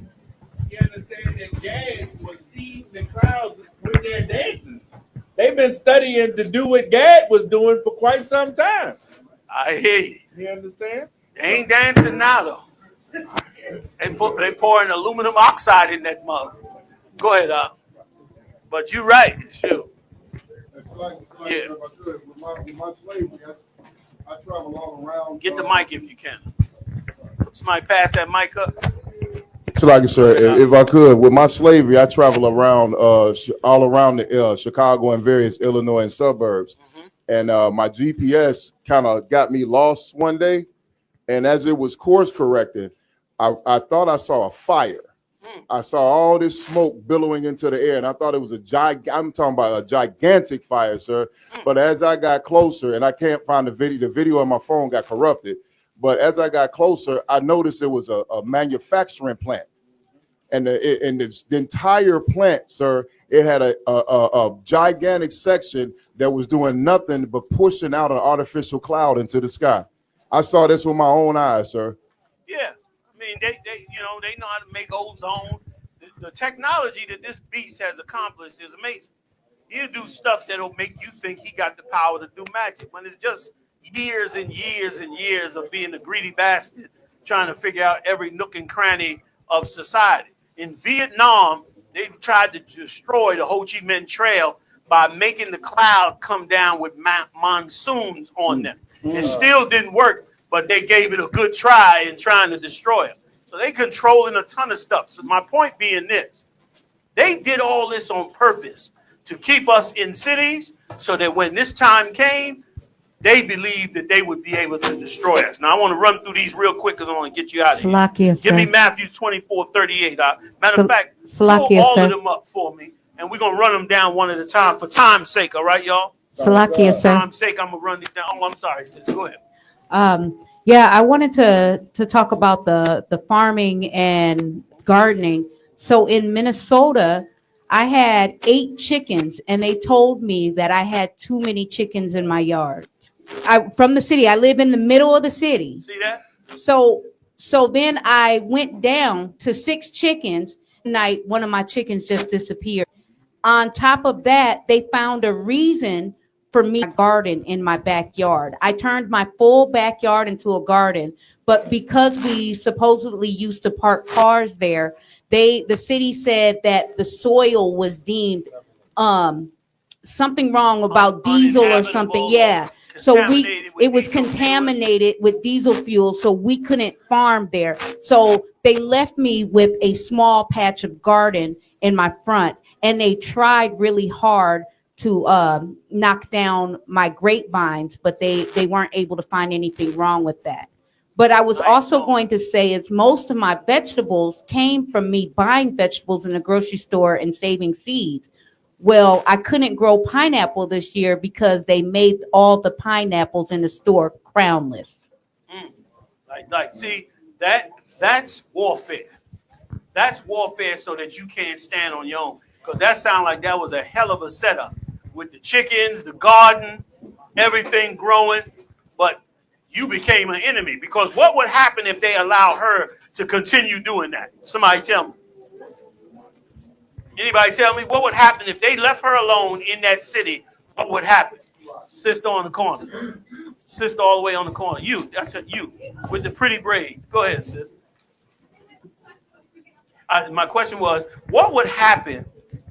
S10: you understand, that gas was seeding the crowds with their dances. They've been studying to do what Gad was doing for quite some time.
S1: I hear you.
S10: You understand?
S1: They ain't dancing now, though. They pouring aluminum oxide in that mug. Go ahead, but you're right. It's true. Yeah.
S2: With my slavery, I travel all around.
S1: Get the mic if you can. Somebody pass that mic up.
S2: Sir, if I could, with my slavery, I travel around all around the Chicago and various Illinois and suburbs. And my GPS kind of got me lost one day. And as it was course correcting, I thought I saw a fire. I saw all this smoke billowing into the air, and I thought it was I'm talking about a gigantic fire, sir. But as I got closer, and I can't find the video on my phone got corrupted. But as I got closer, I noticed it was a manufacturing plant. And the entire plant, sir, it had a gigantic section that was doing nothing but pushing out an artificial cloud into the sky. I saw this with my own eyes, sir.
S1: Yeah, I mean, they know how to make ozone. The technology that this beast has accomplished is amazing. He'll do stuff that'll make you think he got the power to do magic when it's just years and years and years of being a greedy bastard trying to figure out every nook and cranny of society. in Vietnam, they tried to destroy the Ho Chi Minh Trail by making the cloud come down with monsoons on them. It still didn't work, but they gave it a good try in trying to destroy them. So they controlling a ton of stuff. So my point being this, they did all this on purpose to keep us in cities so that when this time came, they believed that they would be able to destroy us. Now, I want to run through these real quick because I want to get you out of here. Give me Matthew 24:38. Matter of fact, pull all of them up for me, and we're going to run them down one at a time for time's sake, all right, y'all? For time's sake, I'm going to run these down. Oh, I'm sorry, sis. Go ahead.
S17: Yeah, I wanted to talk about the farming and gardening. So in Minnesota, I had 8 chickens, and they told me that I had too many chickens in my yard. From the city, I live in the middle of the city.
S1: See that?
S17: So then I went down to 6 chickens. Night, one of my chickens just disappeared. On top of that, they found a reason for me to garden in my backyard. I turned my full backyard into a garden, but because we supposedly used to park cars there, the city said that the soil was deemed something wrong about diesel or something. Yeah. So it was contaminated with diesel fuel, so we couldn't farm there. So they left me with a small patch of garden in my front, and they tried really hard to knock down my grapevines, but they weren't able to find anything wrong with that. But I was also going to say is most of my vegetables came from me buying vegetables in the grocery store and saving seeds. Well, I couldn't grow pineapple this year because they made all the pineapples in the store crownless.
S1: See, that's warfare. That's warfare so that you can't stand on your own. Because that sounded like that was a hell of a setup with the chickens, the garden, everything growing. But you became an enemy. Because what would happen if they allowed her to continue doing that? Somebody tell me. Anybody tell me what would happen if they left her alone in that city? What would happen? Sister on the corner. Sister all the way on the corner. You. I said you. With the pretty braids. Go ahead, sis. My question was, what would happen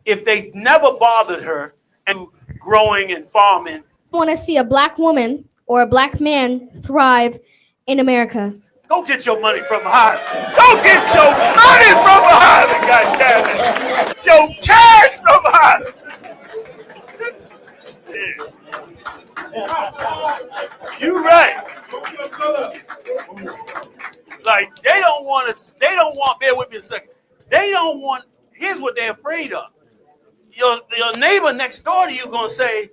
S1: if they never bothered her and growing and farming?
S18: I want to see a black woman or a black man thrive in America.
S1: Go get your money from behind. Go get your money from behind it, goddammit. Your cash from behind it. Yeah. You right. Like they don't want, bear with me a second. They don't want, here's what they're afraid of. Your neighbor next door to you gonna say,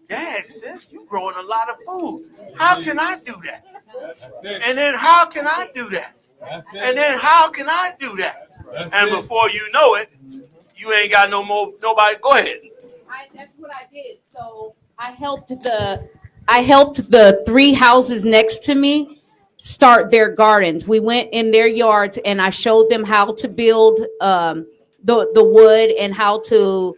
S1: Dad, sis, you growing a lot of food. How can I do that? And then how can I do that? And then how can I do that? And before you know it, you ain't got nobody. Go ahead.
S17: That's what I did. So I helped the 3 houses next to me start their gardens. We went in their yards and I showed them how to build the wood and how to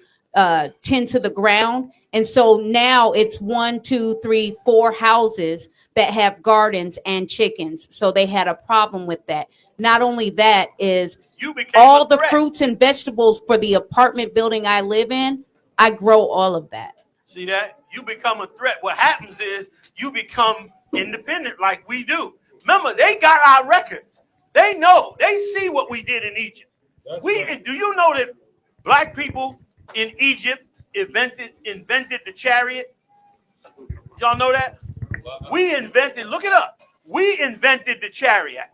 S17: tend to the ground. And so now it's 1, 2, 3, 4 houses that have gardens and chickens. So they had a problem with that. Not only that is all the fruits and vegetables for the apartment building I live in, I grow all of that.
S1: See that? You become a threat. What happens is you become independent like we do. Remember, they got our records. They know. They see what we did in Egypt. Do you know that black people in Egypt invented the chariot? Y'all know that? We invented, look it up. We invented the chariot.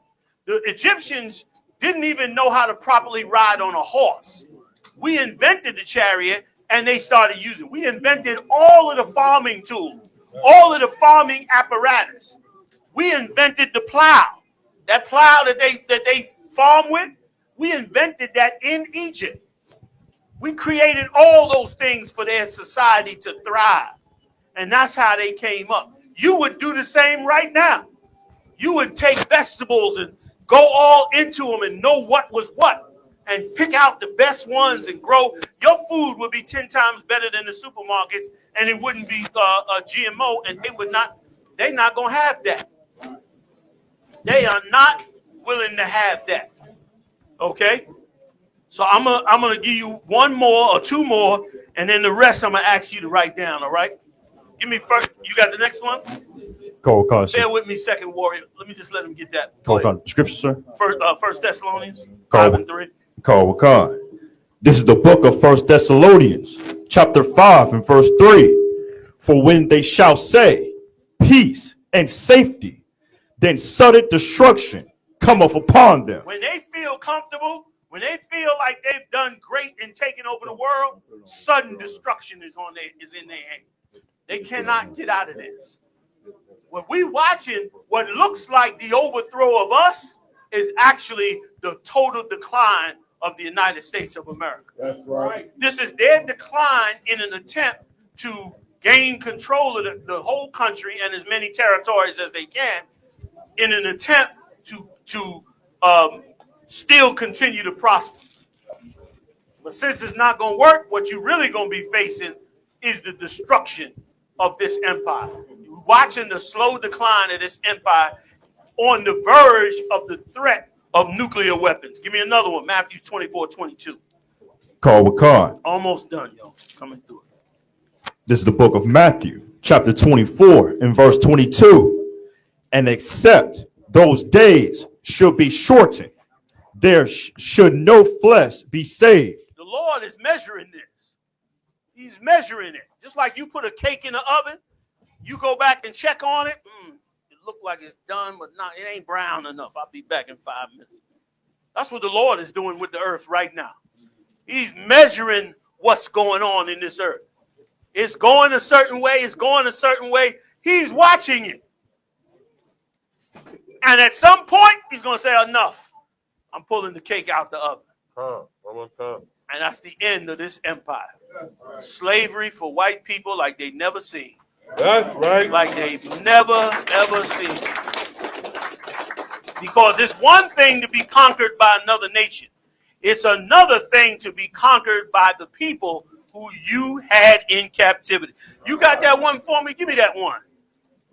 S1: The Egyptians didn't even know how to properly ride on a horse. We invented the chariot and they started using it. We invented all of the farming tools, all of the farming apparatus. We invented the plow. That plow that they farm with, we invented that in Egypt. We created all those things for their society to thrive. And that's how they came up. You would do the same right now. You would take vegetables and go all into them and know what was what and pick out the best ones and grow. Your food would be 10 times better than the supermarkets and it wouldn't be a GMO and they're not going to have that. They are not willing to have that. Okay? So I'm gonna give you one more or two more, and then the rest I'm gonna ask you to write down. All right? Give me first. You got the next one?
S11: Call, sir.
S1: Bear with me, second warrior. Let me just let him get that.
S11: Call, scripture, sir.
S1: First Thessalonians 5
S11: Call,
S1: and 3.
S11: call. This is the book of First Thessalonians, chapter 5 and verse 3. For when they shall say peace and safety, then sudden destruction cometh upon them.
S1: When they feel comfortable, when they feel like they've done great in taking over the world, sudden destruction is in their hand. They cannot get out of this. What we watching, what looks like the overthrow of us, is actually the total decline of the United States of America.
S2: That's right.
S1: This is their decline in an attempt to gain control of the whole country and as many territories as they can, in an attempt to still continue to prosper. But since it's not going to work, what you're really going to be facing is the destruction of this empire. You're watching the slow decline of this empire on the verge of the threat of nuclear weapons. Give me another one, Matthew 24:22.
S11: Call.
S1: Almost done, yo. Coming through it.
S11: This is the book of Matthew, chapter 24 and verse 22. And except those days should be shortened, there should no flesh be saved.
S1: The Lord is measuring this. He's measuring it. Just like you put a cake in the oven, you go back and check on it. It looked like it's done, but not. It ain't brown enough. I'll be back in 5 minutes. That's what the Lord is doing with the earth right now. He's measuring what's going on in this earth. It's going a certain way. It's going a certain way. He's watching it. And at some point, he's going to say, enough. I'm pulling the cake out the oven. And that's the end of this empire. Slavery for white people like they never seen.
S14: That's right.
S1: Like they've never, ever seen. Because it's one thing to be conquered by another nation. It's another thing to be conquered by the people who you had in captivity. You got that one for me? Give me that one.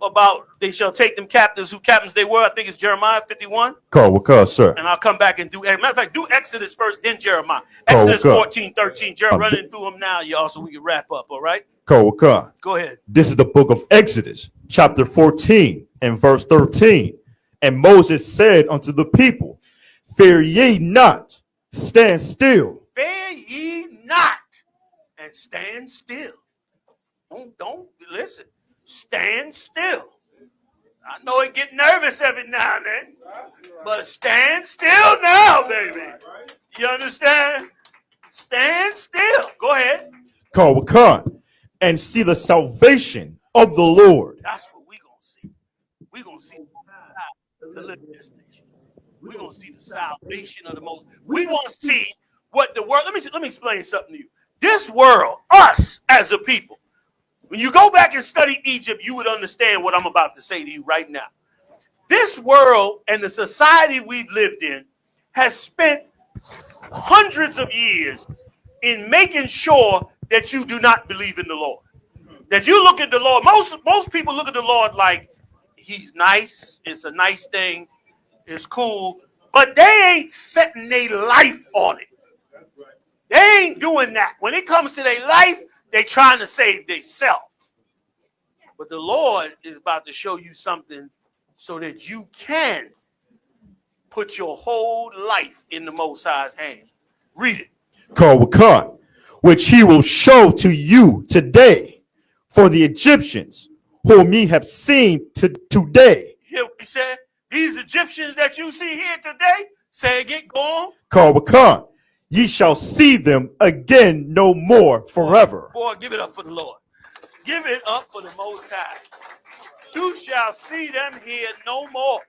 S1: About they shall take them captives who captains they were. I think it's Jeremiah 51.
S11: Call, sir.
S1: And I'll come back and do, as a matter of fact, do Exodus first, then Jeremiah. Exodus 14:13. Jeremiah, running through them now, y'all, so we can wrap up, all right?
S11: Call.
S1: Go ahead.
S11: This is the book of Exodus, chapter 14 and verse 13. And Moses said unto the people, fear ye not, stand still.
S1: Fear ye not, and stand still. Don't listen. Stand still. I know it get nervous every now and then, but stand still now, baby. You understand? Stand still. Go ahead.
S11: Call, and see the salvation of the Lord.
S1: That's what we're going to see. We're going to see the living this nation. We're going to see the salvation of the most. We're going to see what the world. Let me explain something to you. This world, us as a people, when you go back and study Egypt, you would understand what I'm about to say to you right now. This world and the society we've lived in has spent hundreds of years in making sure that you do not believe in the Lord. That you look at the Lord. Most people look at the Lord like he's nice. It's a nice thing. It's cool. But they ain't setting their life on it. They ain't doing that. When it comes to their life, they trying to save themselves. But the Lord is about to show you something so that you can put your whole life in the Most High's hand. Read it.
S11: Call, which he will show to you today for the Egyptians whom ye have seen today.
S1: Here he said, these Egyptians that you see here today, say again, go on.
S11: Call, ye shall see them again no more forever.
S1: Boy, give it up for the Lord. Give it up for the Most High. You shall see them here no more.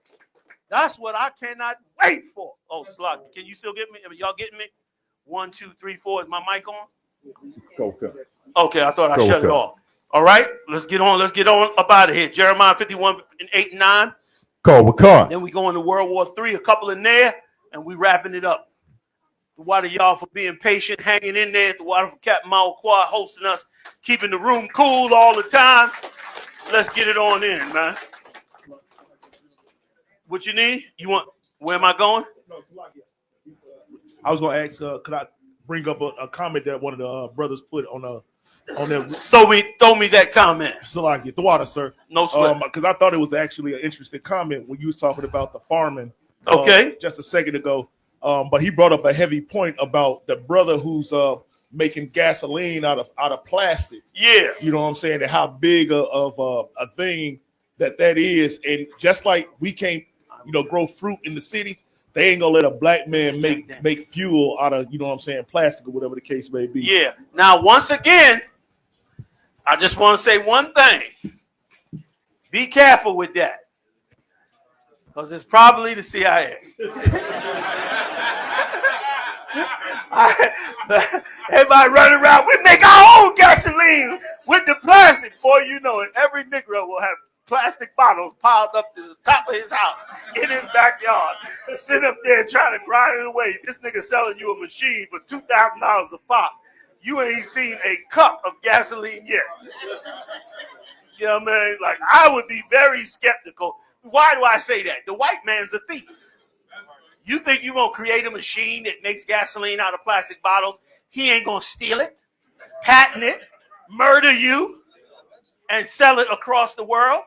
S1: That's what I cannot wait for. Oh, Slug, can you still get me? Y'all getting me? 1, 2, 3, 4. Is my mic on? Okay, I thought I shut it off. All right, let's get on. Let's get on up out of here. Jeremiah 51 and 8 and 9.
S11: Call.
S1: Then we go into World War III, a couple in there, and we wrapping it up. The water y'all for being patient, hanging in there. The water for Captain Mauquad hosting us, keeping the room cool all the time. Let's get it on in, man. What you need? You want? Where am I going?
S19: I was going to ask, could I bring up a comment that one of the brothers put on their
S1: throw me that comment.
S19: So like the water, sir.
S1: No sweat.
S19: Because I thought it was actually an interesting comment when you was talking about the farming.
S1: Okay.
S19: Just a second ago. But he brought up a heavy point about the brother who's making gasoline out of plastic.
S1: Yeah.
S19: You know what I'm saying? And how big of a thing that is. And just like we can't, grow fruit in the city, they ain't gonna let a black man make fuel out of, plastic or whatever the case may be.
S1: Yeah. Now, once again, I just want to say one thing. Be careful with that. Because it's probably the CIA. Everybody running around, we make our own gasoline with the plastic. Before you know it, every Negro will have plastic bottles piled up to the top of his house in his backyard. Sit up there trying to grind it away. This nigga selling you a machine for $2,000 a pop. You ain't seen a cup of gasoline yet. You know what I mean? Like, I would be very skeptical. Why do I say that? The white man's a thief. You think you're going to create a machine that makes gasoline out of plastic bottles? He ain't going to steal it, patent it, murder you, and sell it across the world?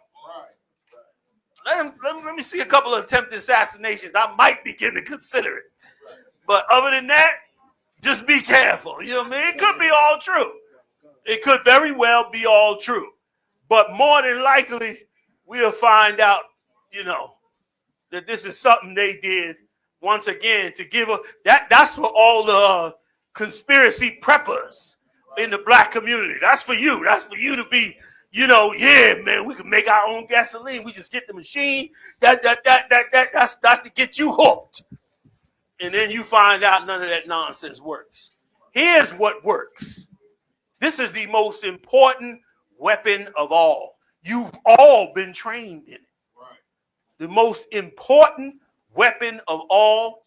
S1: Let me see a couple of attempted assassinations. I might begin to consider it. But other than that, just be careful. You know what I mean? It could be all true. It could very well be all true. But more than likely, we'll find out, that this is something they did once again to give that's for all the conspiracy preppers in the black community. That's for you. That's for you to be, yeah, man, we can make our own gasoline. We just get the machine. That's to get you hooked. And then you find out none of that nonsense works. Here's what works. This is the most important weapon of all. You've all been trained in it. The most important weapon of all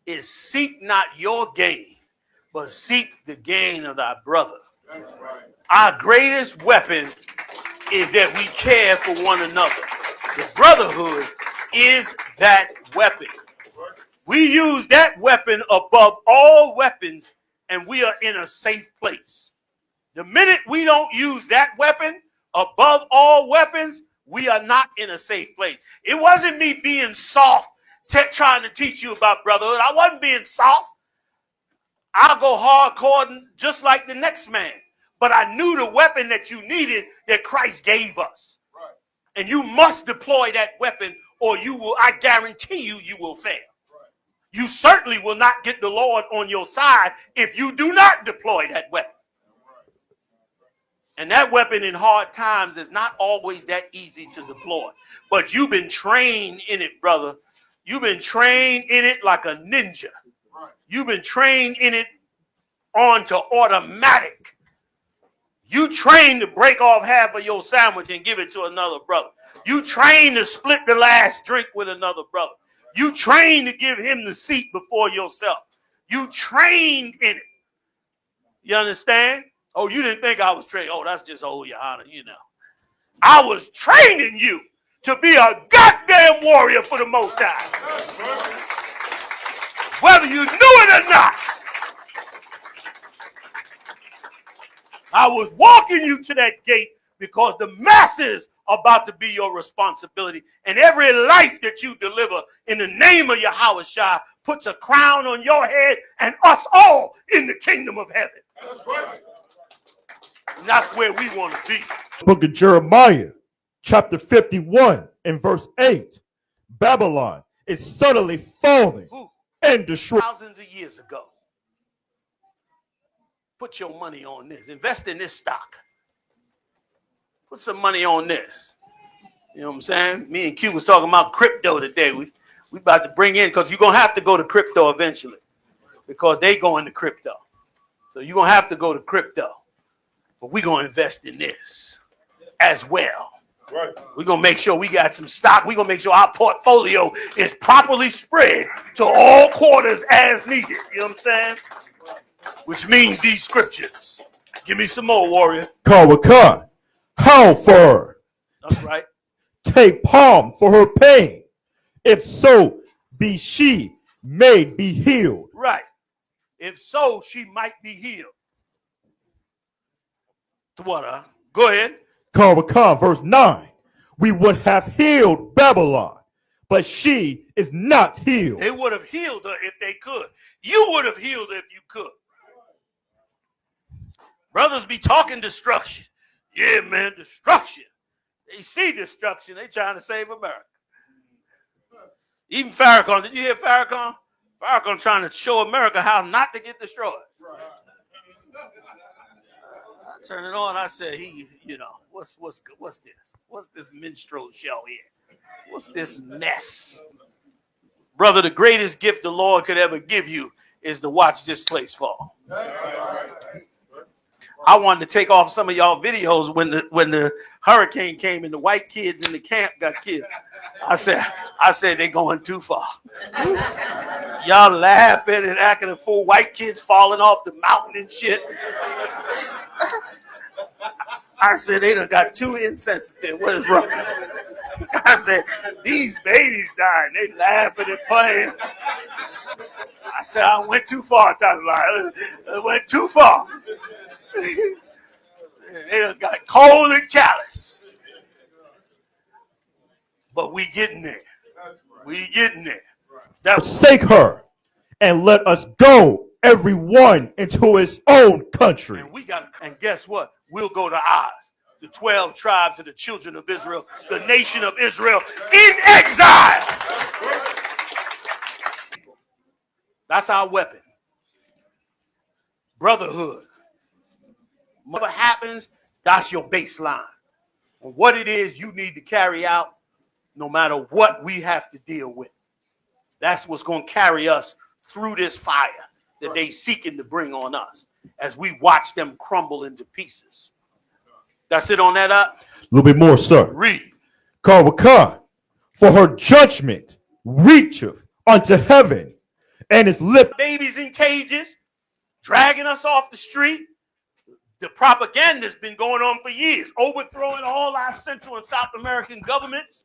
S1: is seek not your gain, but seek the gain of thy brother. That's right. Our greatest weapon is that we care for one another. The brotherhood is that weapon. We use that weapon above all weapons, and we are in a safe place. The minute we don't use that weapon above all weapons, we are not in a safe place. It wasn't me being soft, trying to teach you about brotherhood. I wasn't being soft. I'll go hardcore just like the next man. But I knew the weapon that you needed that Christ gave us. Right. And you must deploy that weapon or I guarantee you will fail. Right. You certainly will not get the Lord on your side if you do not deploy that weapon. And that weapon in hard times is not always that easy to deploy. But you've been trained in it, brother. You've been trained in it like a ninja. You've been trained in it onto automatic. You trained to break off half of your sandwich and give it to another brother. You trained to split the last drink with another brother. You trained to give him the seat before yourself. You trained in it. You understand? Oh, you didn't think I was trained. Oh, that's just old Yahanna, I was training you to be a goddamn warrior for the Most High. Whether you knew it or not. I was walking you to that gate because the masses are about to be your responsibility. And every life that you deliver in the name of Yahweh Shai puts a crown on your head and us all in the kingdom of heaven. That's right. And that's where we want to be.
S11: Book of Jeremiah, chapter 51 and verse 8. Babylon is suddenly falling and destroyed.
S1: Thousands of years ago. Put your money on this. Invest in this stock. Put some money on this. You know what I'm saying? Me and Q was talking about crypto today. We about to bring in, because you're going to have to go to crypto eventually. Because they go into crypto. So you're going to have to go to crypto. But we're going to invest in this as well. Right. We're going to make sure we got some stock. We're going to make sure our portfolio is properly spread to all quarters as needed. You know what I'm saying? Which means these scriptures. Give me some more, warrior.
S11: Kawaka, how for?
S1: That's right.
S11: Take palm for her pain. If so be she may be healed.
S1: Right. If so, she might be healed. What? Go ahead.
S11: Khan, verse 9. We would have healed Babylon, but she is not healed.
S1: They would have healed her if they could. You would have healed her if you could. Brothers be talking destruction. Yeah, man, destruction. They see destruction. They trying to save America. Even Farrakhan. Did you hear Farrakhan? Farrakhan trying to show America how not to get destroyed. I turned it on. I said, what's this? What's this minstrel show here? What's this mess? Brother, the greatest gift the Lord could ever give you is to watch this place fall. I wanted to take off some of y'all videos when the hurricane came and the white kids in the camp got killed. I said they going too far. Y'all laughing and acting a fool. White kids falling off the mountain and shit. I said they done got too insensitive. What is wrong? I said these babies dying. They laughing and playing. I said I went too far. I went too far. They done got cold and callous. But we getting there. We getting there.
S11: Forsake her and let us go, everyone, into his own country.
S1: And guess what? We'll go to ours. The 12 tribes of the children of Israel, the nation of Israel in exile. That's our weapon. Brotherhood. Whatever happens, that's your baseline. And what it is you need to carry out, no matter what we have to deal with. That's what's going to carry us through this fire that they seeking to bring on us as we watch them crumble into pieces. That's it on that up?
S11: A little bit more, sir.
S1: Read.
S11: Khan, for her judgment reacheth unto heaven and is lifted.
S1: Babies in cages, dragging us off the street. The propaganda's been going on for years, overthrowing all our Central and South American governments.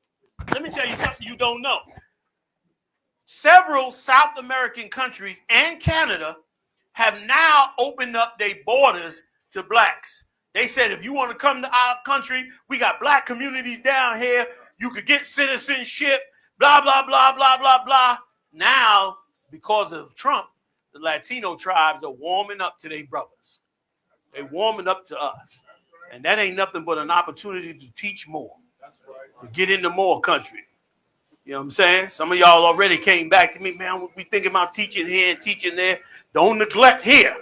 S1: Let me tell you something you don't know. Several South American countries and Canada have now opened up their borders to blacks. They said, if you want to come to our country, we got black communities down here. You could get citizenship, blah, blah, blah, blah, blah, blah. Now, because of Trump, the Latino tribes are warming up to their brothers. They're warming up to us. And that ain't nothing but an opportunity to teach more, to get into more country. You know what I'm saying? Some of y'all already came back to me, man, we thinking about teaching here and teaching there. Don't neglect here.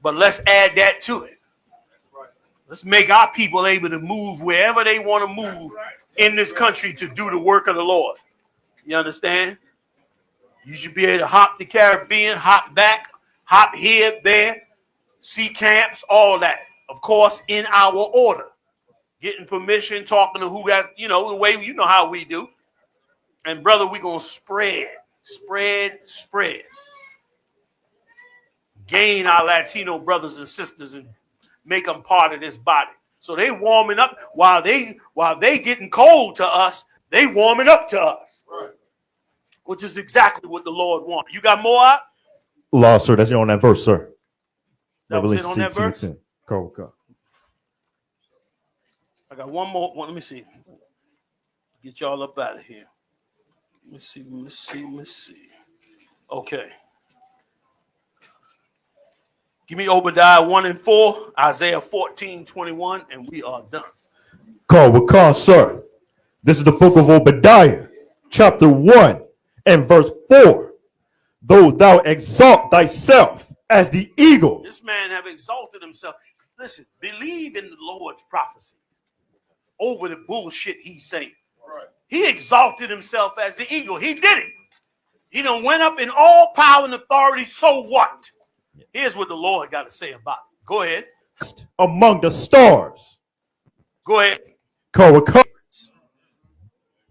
S1: But let's add that to it. Let's make our people able to move wherever they want to move in this country to do the work of the Lord. You understand? You should be able to hop the Caribbean, hop back, hop here, there, see camps, all that. Of course, in our order. Getting permission, talking to who got, the way, how we do. And brother, we're going to spread. Gain our Latino brothers and sisters and make them part of this body. So they warming up while they getting cold to us, they warming up to us. Right. Which is exactly what the Lord wants. You got more out?
S11: Law, sir, that's on that verse, sir.
S1: That was it on that verse?
S11: Khan.
S1: I got one more. Let me see. Get y'all up out of here. Let me see. Okay. Give me Obadiah 1 and 4, Isaiah 14:21, and we are done.
S11: Khan, sir. This is the book of Obadiah, chapter 1 and verse 4. Though thou exalt thyself as the eagle.
S1: This man have exalted himself. Listen, believe in the Lord's prophecies over the bullshit he's saying. Right. He exalted himself as the eagle. He did it. He done went up in all power and authority. So what? Here's what the Lord got to say about it. Go ahead.
S11: Among the stars.
S1: Go ahead.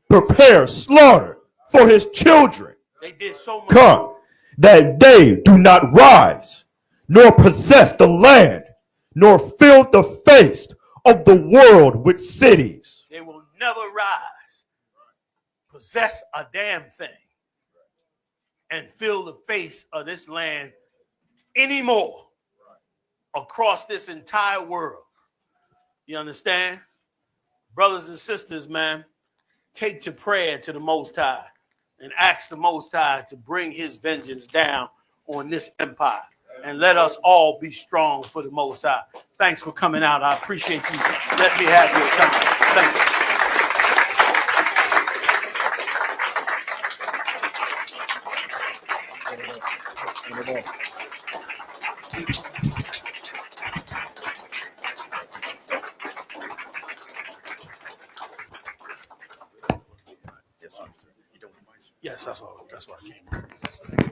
S11: Prepare slaughter for his children.
S1: They did so much.
S11: That they do not rise, nor possess the land, nor fill the face of the world with cities.
S1: They will never rise, possess a damn thing. and fill the face of this land anymore across this entire world. You understand? Brothers and sisters, man, take to prayer to the Most High and ask the Most High to bring his vengeance down on this empire. And let us all be strong for the Most High. Thanks for coming out. I appreciate you. Let me have your time. Thank you. Yes, that's what I came.